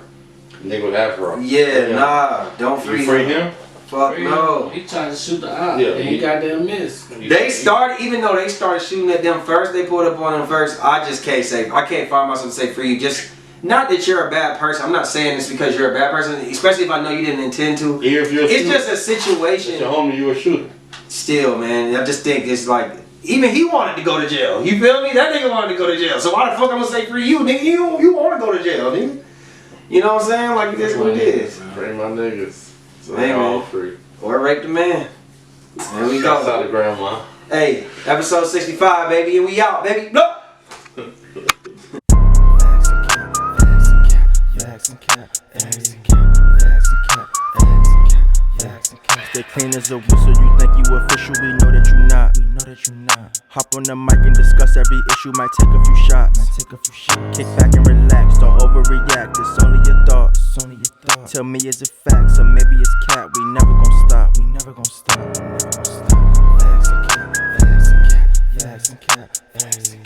Nigga with Afro. Yeah, nah, don't You free free him. him? Fuck no. He tried to shoot the eye, Yeah, and he goddamn missed. They started, even though they started shooting at them first, they pulled up on them first. I just can't say, I can't find myself to say free you. Just, not that you're a bad person. I'm not saying this because you're a bad person, especially if I know you didn't intend to. Even if you're a It's shooter. just a situation. It's your homie, you a shooter. Still, man, I just think it's like, even he wanted to go to jail. You feel me? That nigga wanted to go to jail. So why the fuck I'm gonna say free you, nigga? You want to go to jail, nigga. You know what I'm saying? Like, that's what it is. Free my niggas. So Hey, they all man. free. Or rape the man. There we Shouts out go. to grandma. Hey, episode 65, baby, and we out, baby. Look. Stay clean as a whistle, you think you official, we know that you not. Hop on the mic and discuss every issue, might take a few shots. Kick back and relax, don't overreact, it's only your thoughts. Tell me is it facts, or maybe it's cat, we never gon' stop. Facts and cap.